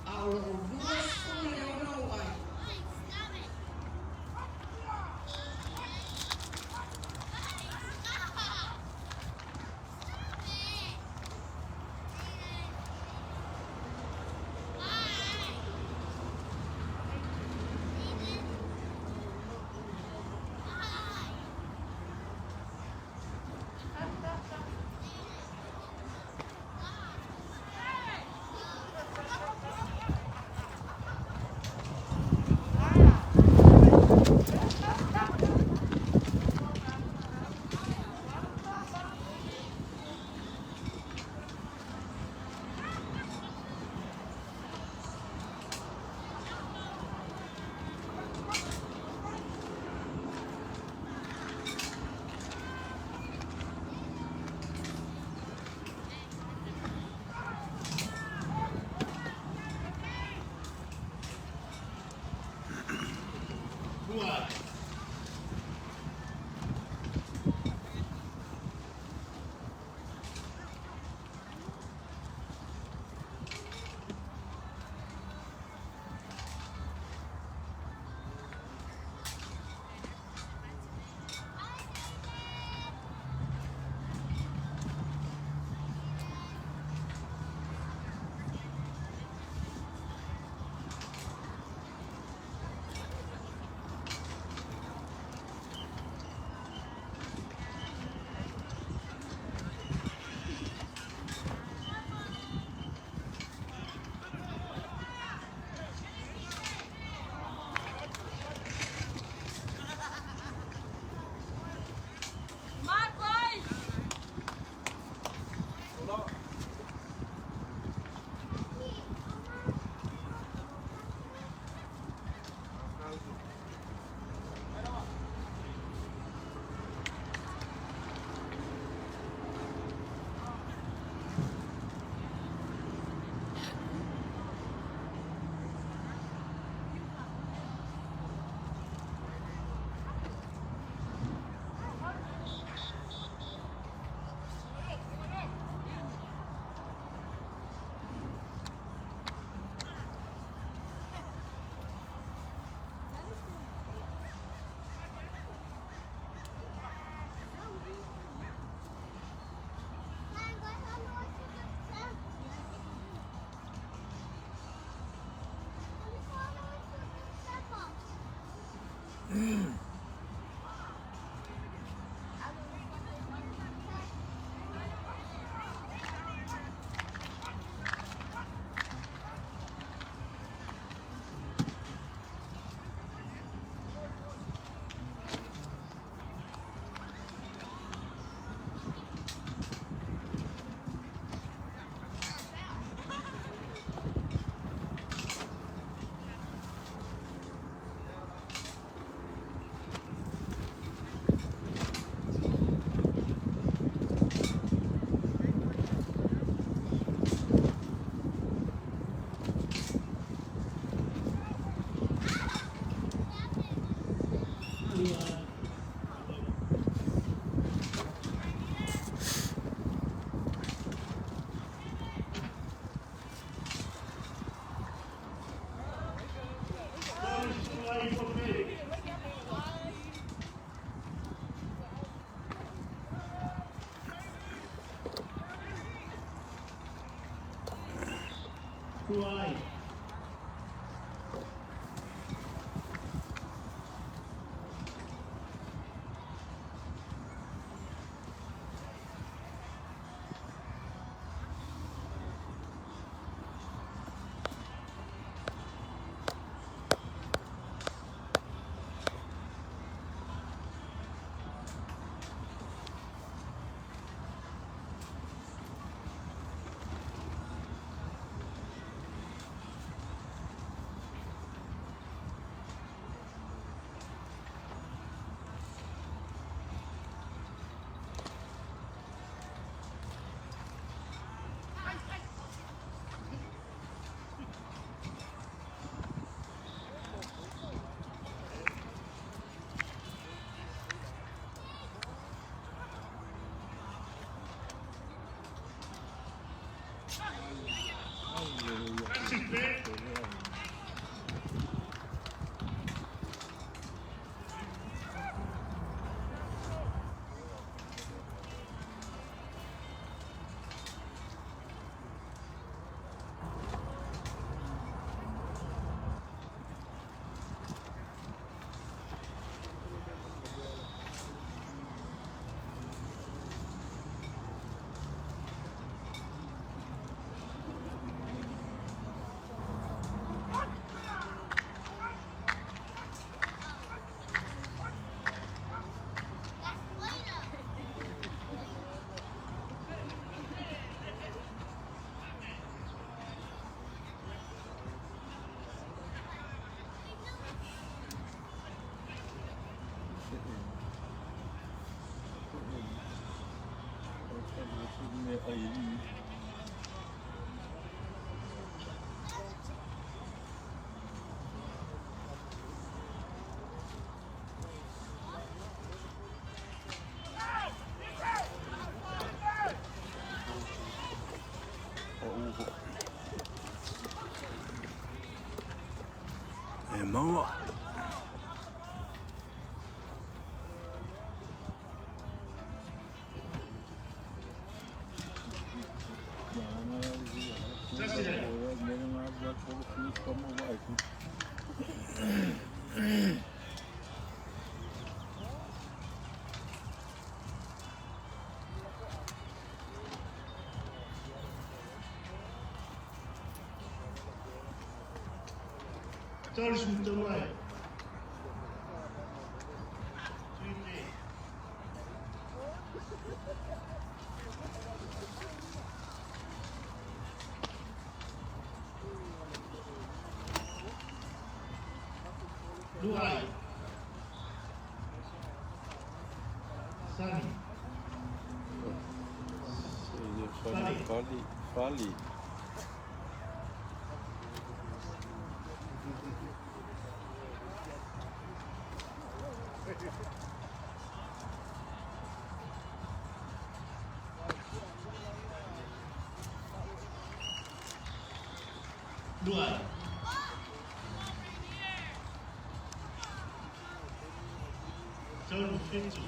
Ao duas com leonau ai. Tuai. Moa. Charles Mutawai. Luai. Sani. Fali. Luai. John Finchu.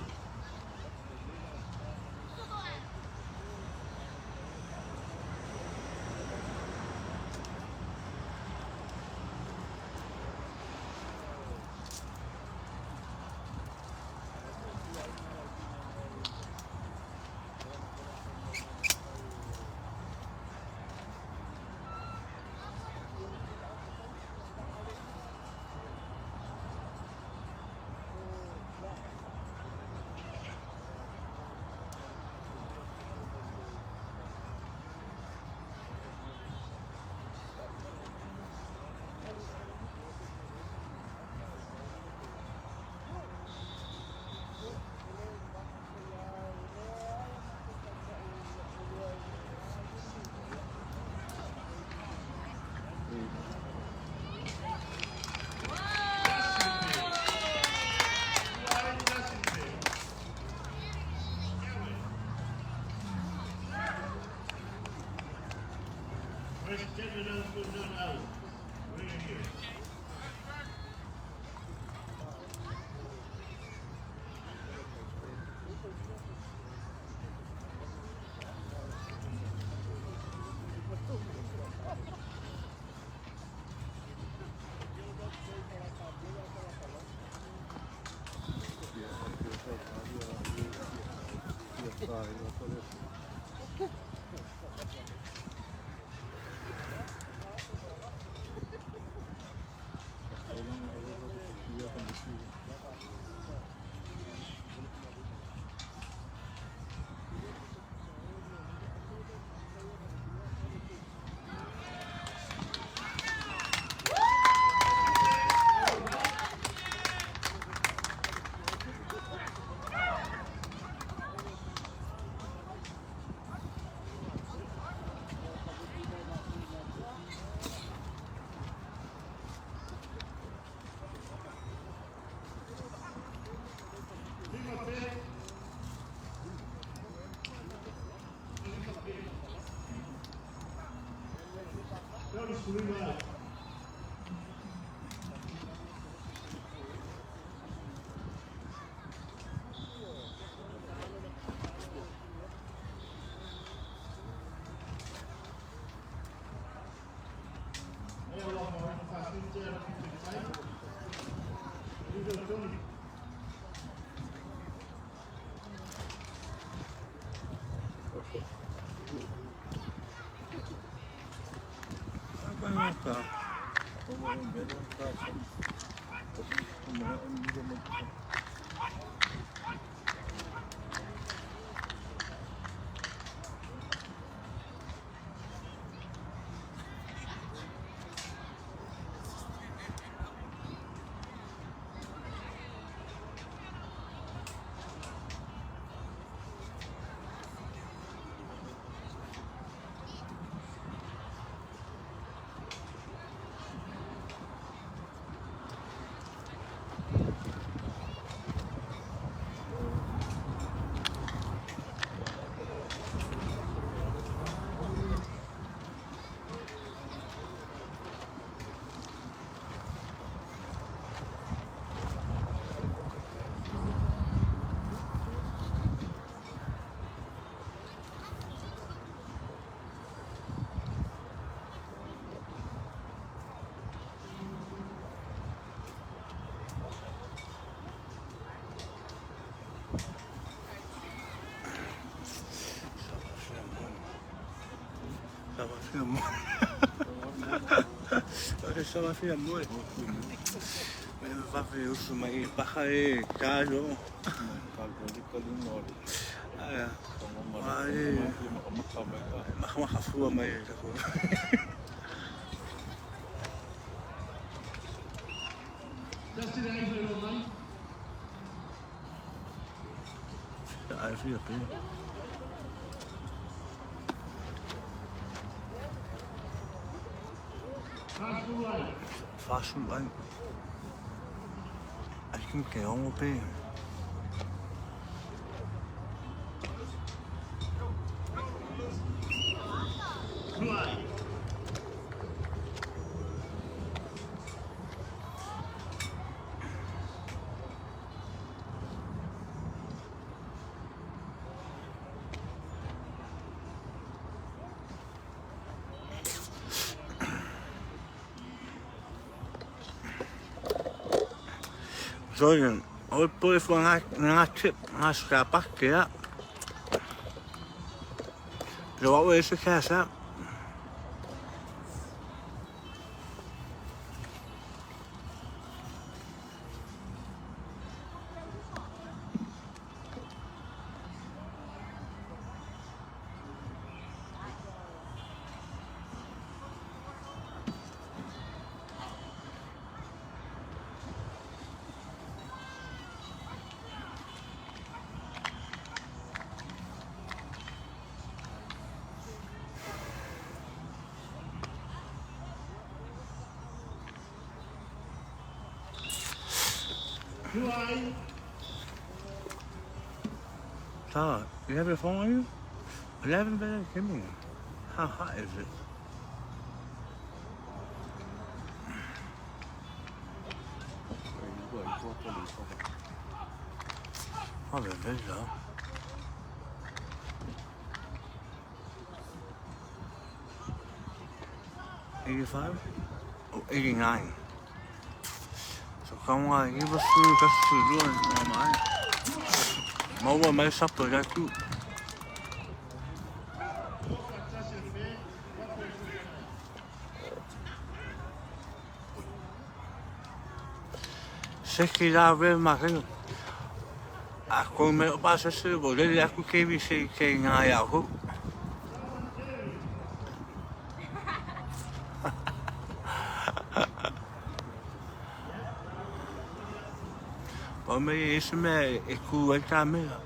First general to not out. Right here. Ça va faire moi. Mais va faire aussi mais pas caro. ما خفوا ما يتكون. عارف يا بيه. Faço bem. Acho que me quer um pé. Jordan, hoy puedes poner una chip, una scrapa que ya. Pero vamos a ver si es que hacer. So, you have your phone on you? 11 minutes, give me. How hot is it? Oh, the video. 85? Oh, 89. So come on, give us food, that's what we're doing, alright. Mau mai sapo já tu. Se que já vê mais a comer passa se vou ler a que vi se que não é algo. Ome esse me e ku ai kamera.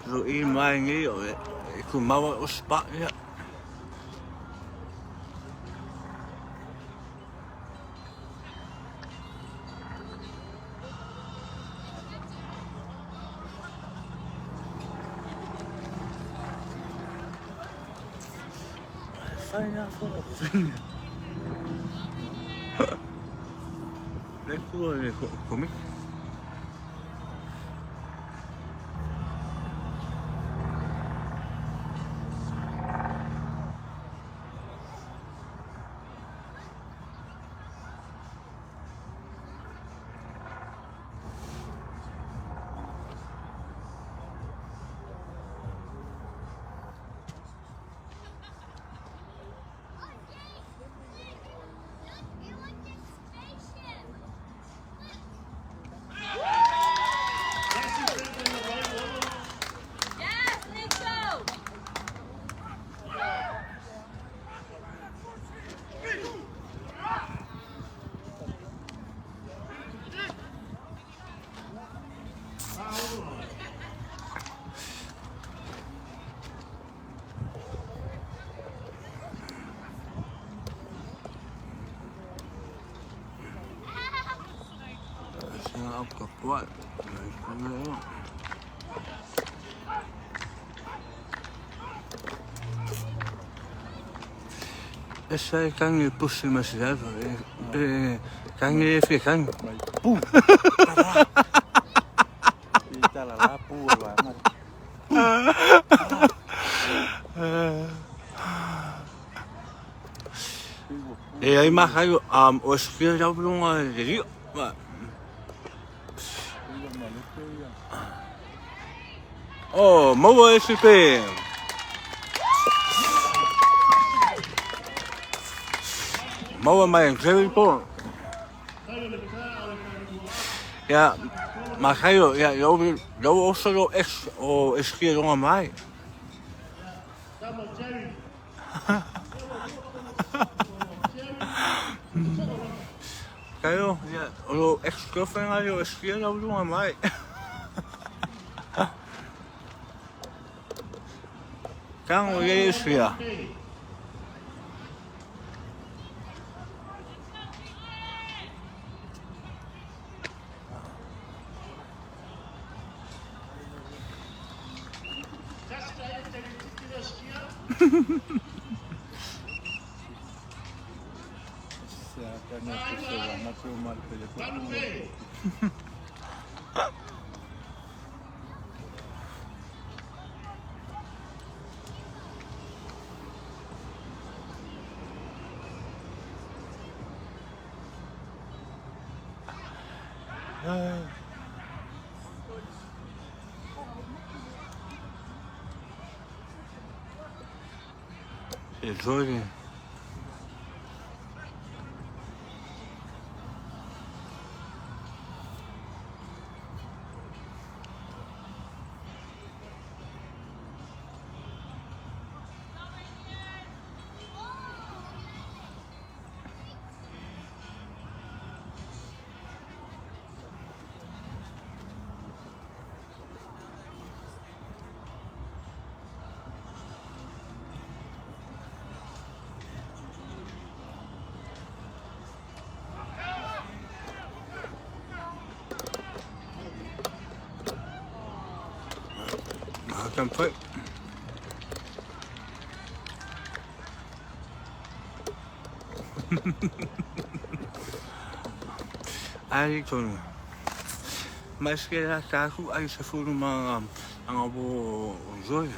Ro I mai ngi o e ku mawa o spa ya. whainga fo. Le kua le komi. Yes, Nico! Singa au ka puat. Mai kua eo. Esa e kangi pusi masiava. Kangi e whia kangi. Mai pu. Ita la la pu wa ma. E ai mahai o skia rau runga e rio. Oh, maua e sipe. Maua mai ang sewi po. Ya, mahai o, ya, rau osaro ex o skia runga mai. Kayo, ya, o ex-girlfriend ali o skia rau runga mai. Kang o ye skia. Se a kana se wa ma se mal pele ko. E zori. Makan put. Ai tonu. Mas que era caso aí se for uma bo zoi.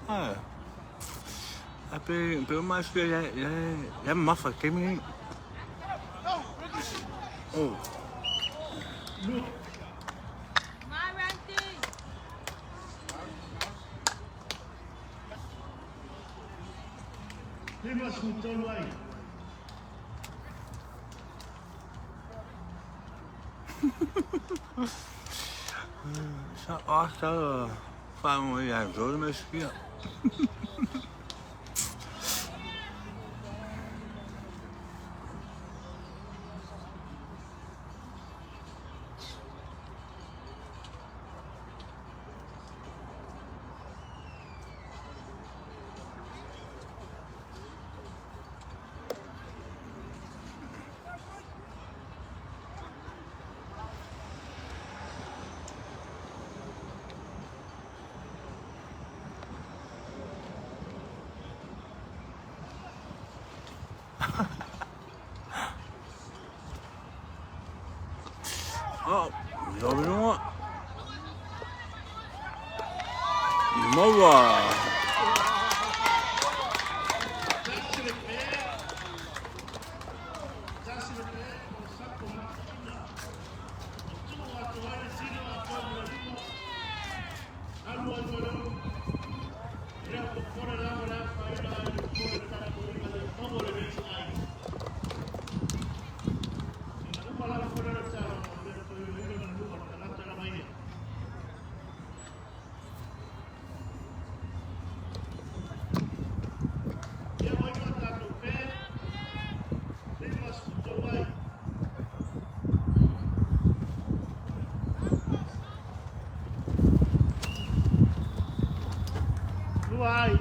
Ah. Ape mais que é mafa que me. Oh. My ranking! Prima sutton lai. Sa asta famo ya zoi mas que. Oh, no. Moa. Vai.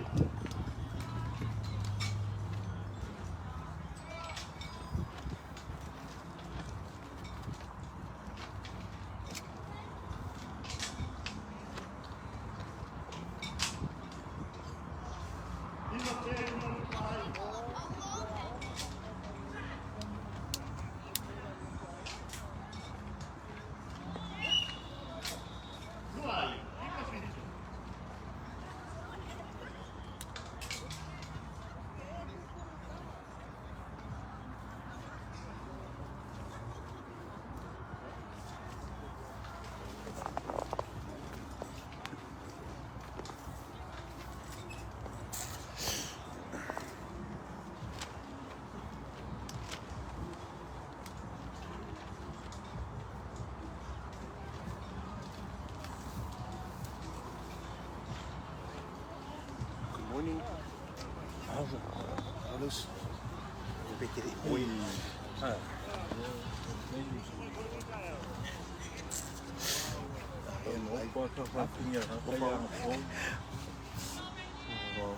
Morning. Halus. Pikir oi.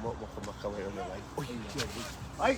Mau makan yang lain. Oi, ai.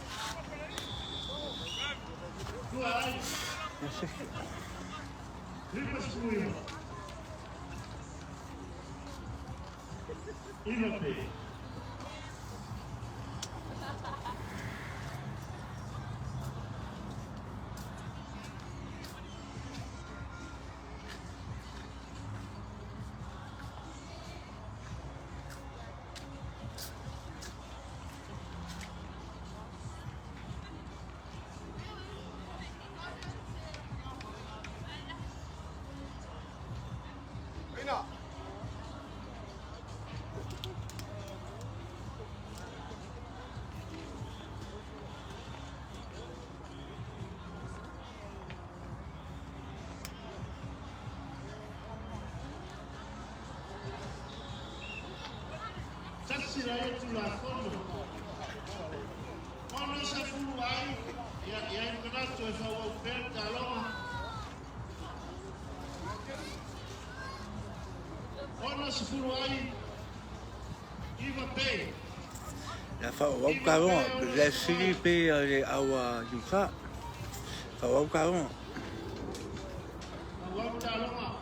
Sira yetu la kono. Kono sa fulu ai ya imanato e fa oferta loma. Kono sa fulu ai iva pe. La fa o caron, la siri pe awa yuka. Fa o caron. Oferta loma.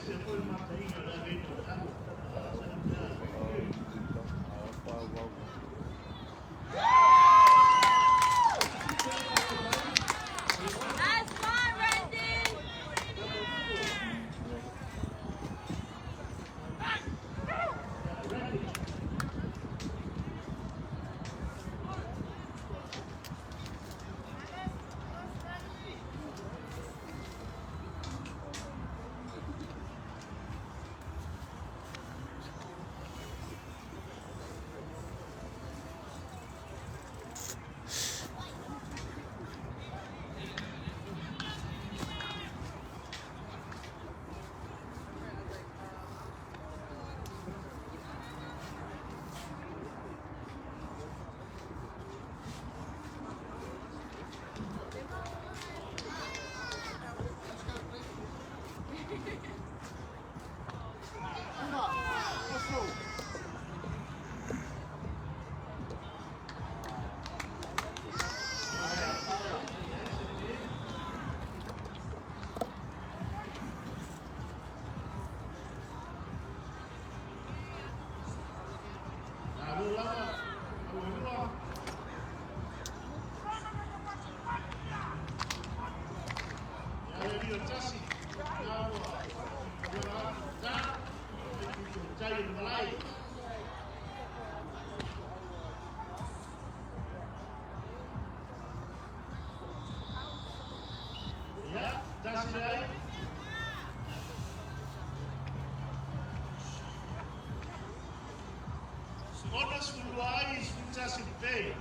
That's fine, Randy. Onas Uruguais, Futsal Bay.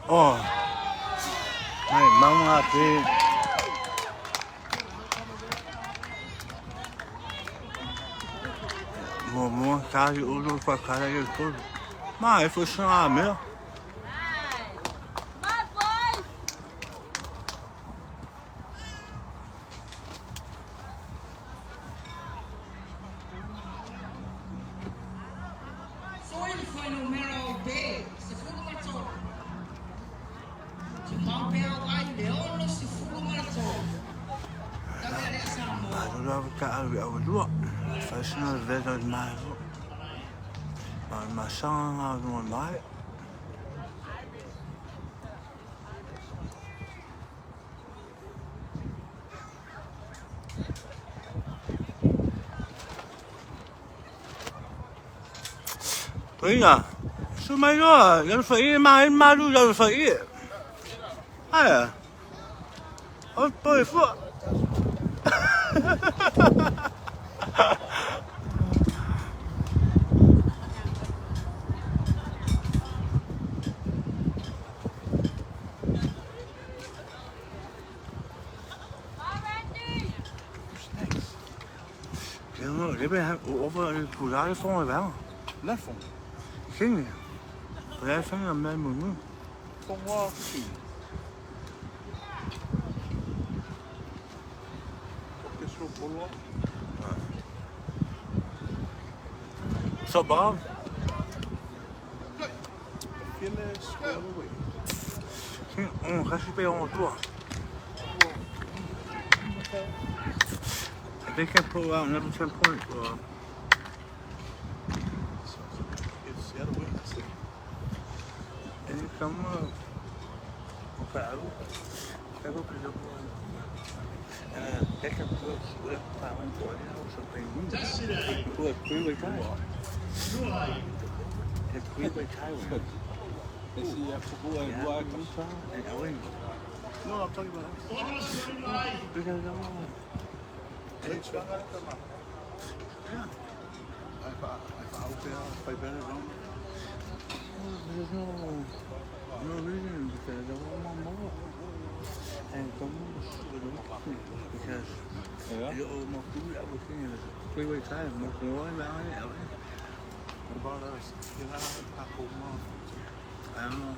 Oh, này mong là thì mùa sao thì u lô phải khai ra cái mà ai phải sang à mấy My boy. Foi o número B. Ka'awi au lua. Whaisina veda mai lua. Masanga ngā mai. Toina, so mai loa, ia whai mai maru ia whai. Aia. O poi fua. Det bliver over på lejre for at være. Lad få. Kende. For jeg finder med mig nu. Få hvor fint. Det slår på lort. Så bare. Fjelle skål ud. Kan du bede over tur? Det kan på når du tager på og Ser du ikke? det kommer og færdig. Kan du blive på? Jeg kan prøve at se på en bolig og så penge. Du er købe i Thailand. Jeg køber i Thailand. Det siger jeg på bordet, hvor er kommet fra. Jeg er ikke. Nå, I'm talking about it. Det kan jeg gøre. Det er svært at komme. Ja. Jeg var out there, by better wrong. There's no reason because I want my mother. And someone's because you owe my food, I was thinking it's a freeway time, no more about it. What about us? You have a pack of more. I don't know.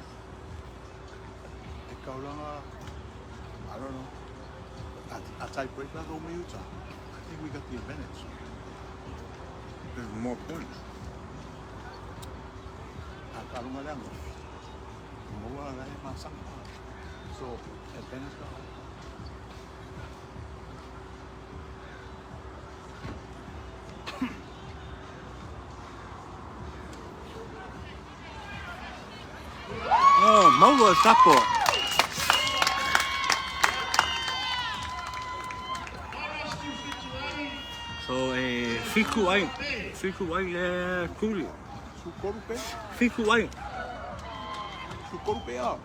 It go along, I don't know. A tight break like over Utah. I think we got the advantage. There's more points. Kalau nggak ada, mau ada yang masak, so advantage lah. Oh, mau sapo. So, fiku ai kuri. Sukorupe? Fiku ai. Sukorupe ah.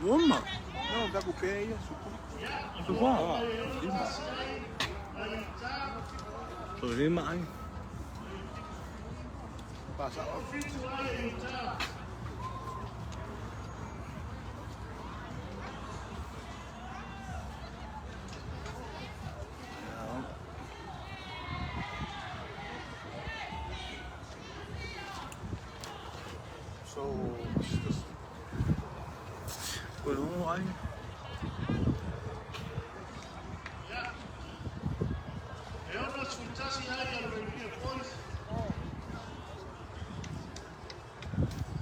Woma. No, dakupe ya sukorupe. Suwa. Lima. So, lima ai. Pasa. So, just Well, ai.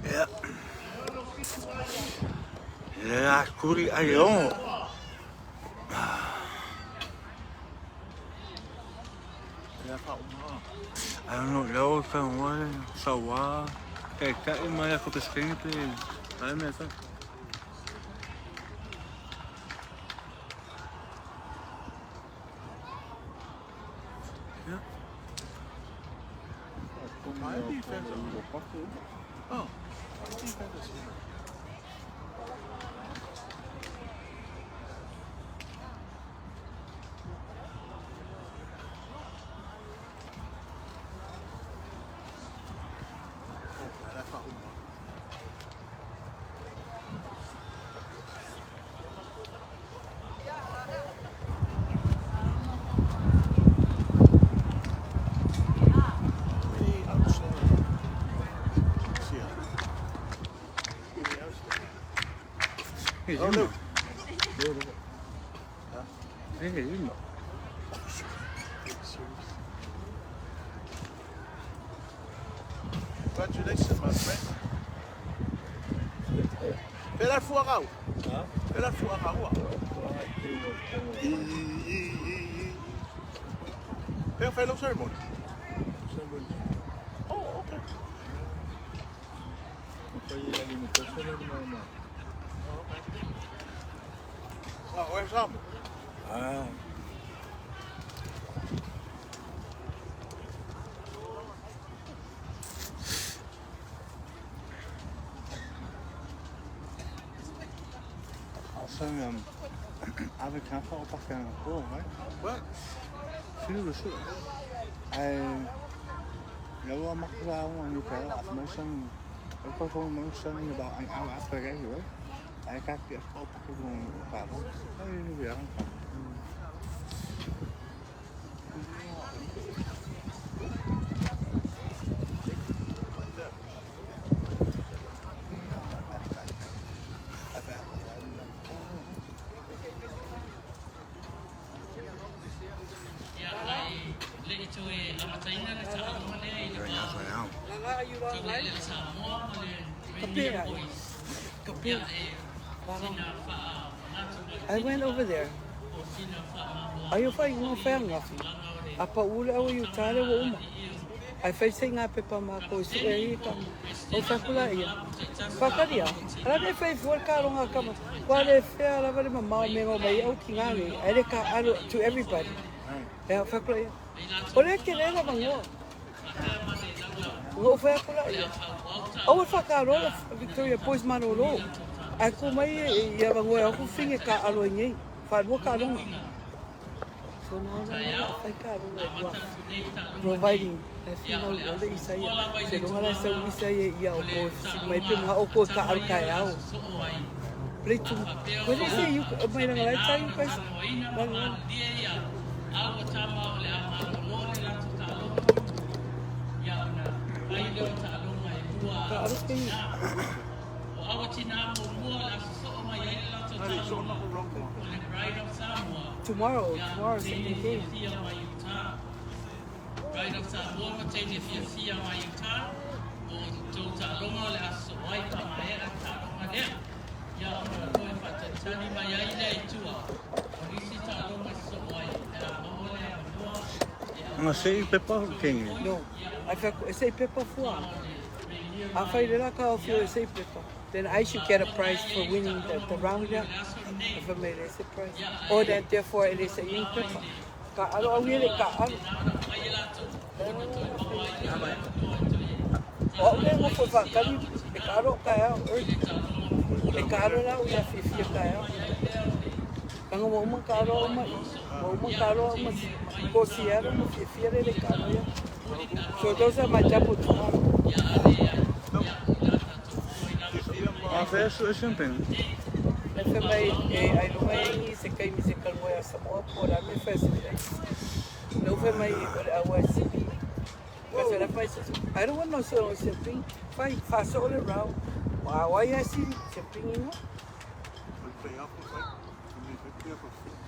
Yeah. Yeah, kuri ai o. ya fa uma. I don't know, yo, sawa. Kaya mai ako pesquente. Ai me sa. Yeah. My defense. Oh, my defense is here. Oh, no. Hey, you know. Congratulations, my friend. Pela fuarau. Pela fuarau. Pega fai long ceremony. Oh, okay. Oh, where's Sam? Ah. Also, I've come for a pack and go, right? What? Seriously. Nếu mắc ra ngoài như thế là mới xong có không mới xong như bảo anh áo áp về cái gì đấy ai các kiểu có cái vùng vào cái việc I went over there. Ayo fai no fanga. Apa ule au yu tare wo uma. Ai fai singa pe pa ma ko su e ka. O fa kula ia. Pakaria. Ala ne fai for ka ronga kama. Wale fe ala vale ma ma me ngo mai au kingani. Ele ka alo to everybody. Ya fa kula ia. Ole ke le la mango. Ngo fa kula ia. O fa ka ro Victoria Boys Manolo. Aku mai ia bango aku finge ka alo ngai. Fa bo ka ronga. So now I can't providing all the Isaiah. Se don't have some Isaiah, ya o may pinga o ko ka al kaya o. Play to. When they say you may not like time, guys. Tomorrow Sunday game. Sei pepper king. No, I say pepper for. I find it like I feel say pepper. Then I should get a prize for winning the roundup. If I made a prize. Or that therefore it is a ink pepper. I don't really got it. Oh, then what for Kali? The caro kaya, the caro now we have 50 kaya. Ang mo karo mo karo mas kosiero mo 50 de kaya. So those are my double tomorrow. After something. If I know my se kai mi se kalmo ya samo por a mi fest. No fe mai was. I don't want no so shipping. Fast all around. Why I see shipping you know?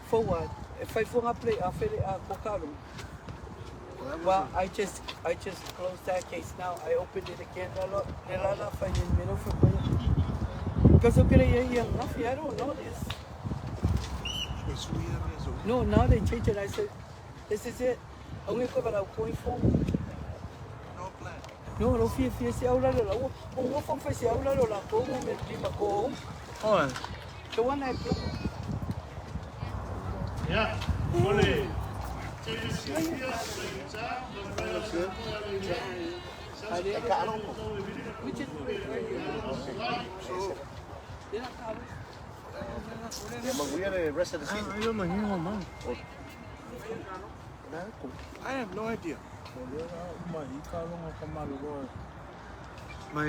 For what? If I for a play after Bocaro. Well, I just closed that case now. I opened it again. Because okay, I don't know this. No, now they changed it. I said, this is it. I'm going to go about going for. No, fear, se habla de la voz. ¿Cómo fue se habla de la voz? Me prima con. Oh. The one I put. Yeah, Ole. The rest of the season. I have no idea. My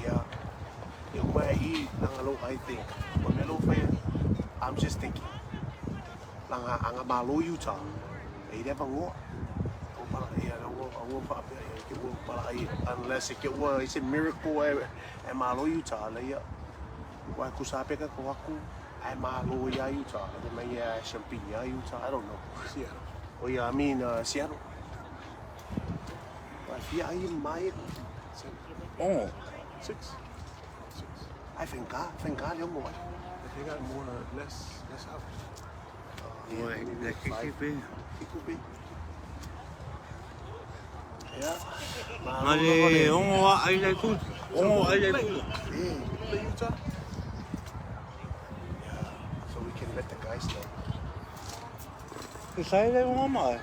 Yeah. I think. I'm just thinking. Ang malo Utah. Unless it's a miracle and malo Utah. Why kusape ka ko aku ay malo ya Utah. May champagne ya Utah. I don't know. Seattle. Oh yeah, I mean Seattle. I my oh 6. I think God, young boy. they got more less hours. Oi, daqui que vem. Yeah. Mas ongo ai dai tu. Ongo ai dai tu. Play Utah? Yeah. So we can let the guys know. Que sai dai ongo mai.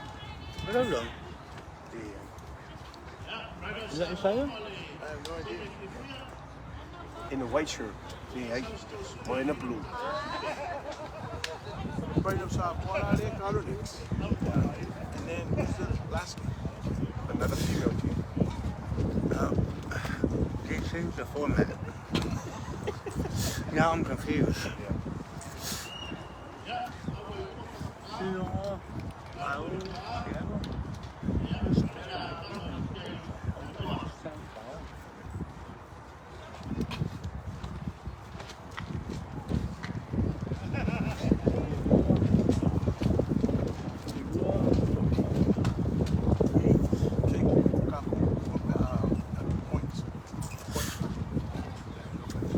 Olha lá. Yeah. Is that Isaiah? I have no idea. In the white shirt. Yeah, or in the blue. Right upside, boy, out there, Carolix. And then who's the last game? Another female team. They changed the format. Now I'm confused.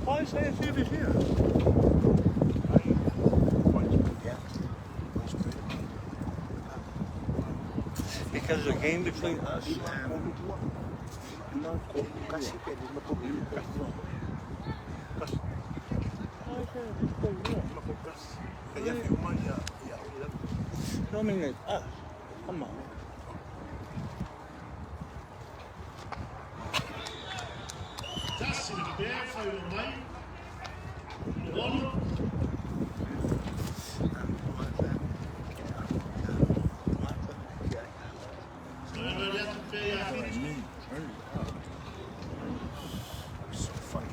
Why say it's even here? Because the game between us and no, I mean it's us. Come on. That's in the bear for your mind. One. So funny.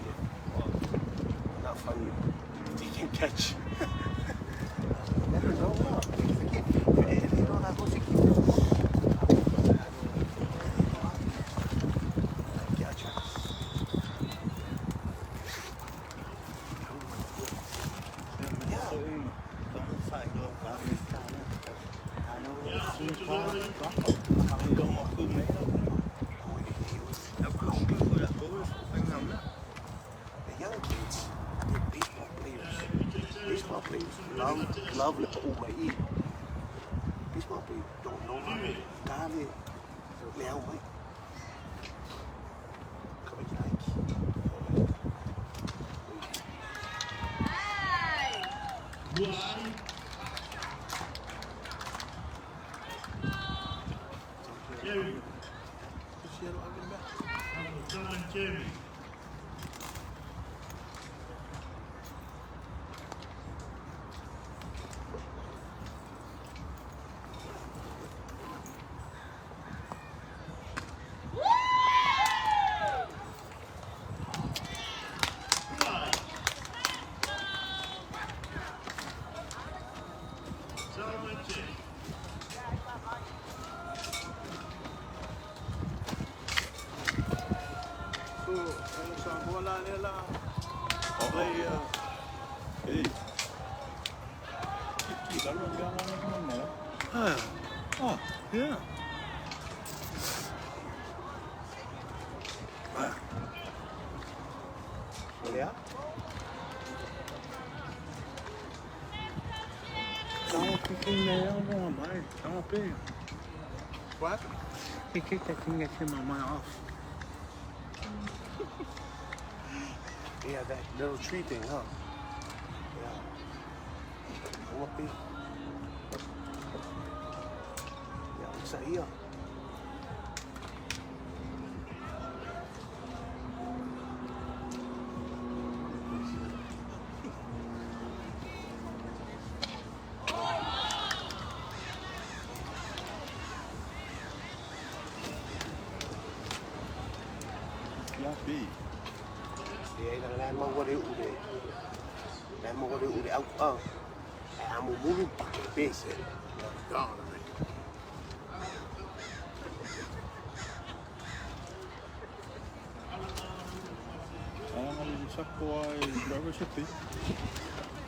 Not funny. He can catch. Never know. Love le pa umai I. Baseball players don't know how to dale leo mai. Come on, Jerry. Jerry. Oh, yeah. Yeah. Estamos pequeños, mamãe. Estamos bem. What? He kicked that thing that came my mind off. Yeah, that little tree thing, huh? Yeah. What be? Yeah, what's that here? Mo có điều để mo có điều để ông I'm moving back base. Gone.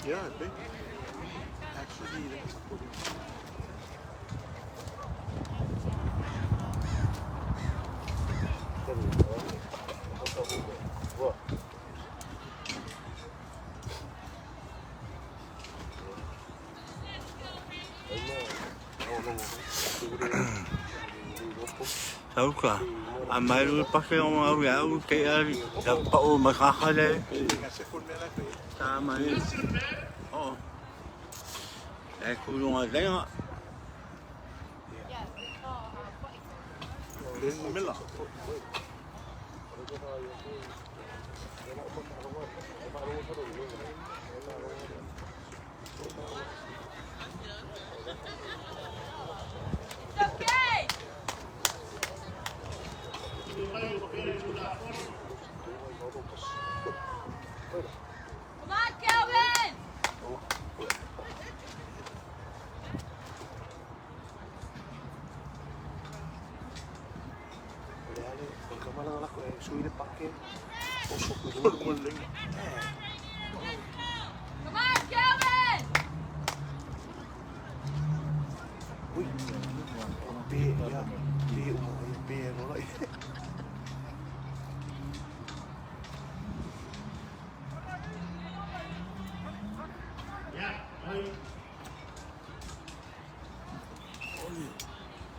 Yeah, I think. Actually, that's what? Sauka. A mai lu pake o mau ya u ke ari da pa o makahale. Ta mai. Oh. E kulunga lenga. Come on, Kelvin! Come on, Kelvin!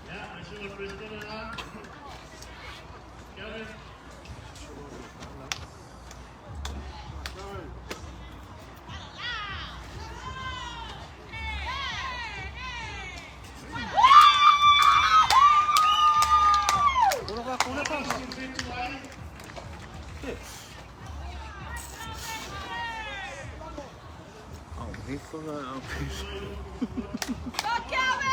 I see what President Kelvin. Oh, he forgot our piece. Go, Kelvin!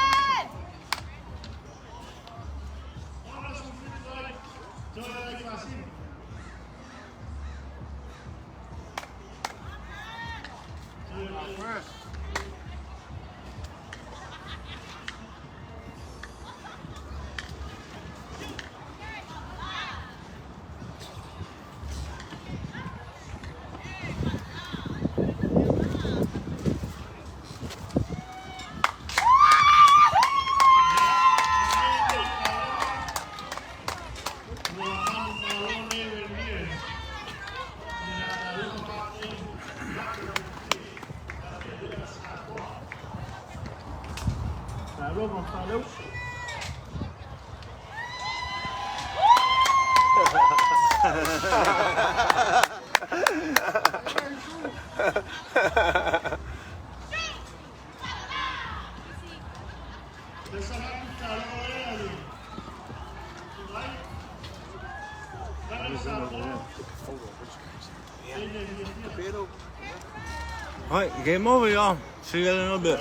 Right, game over, y'all. See you in a little bit.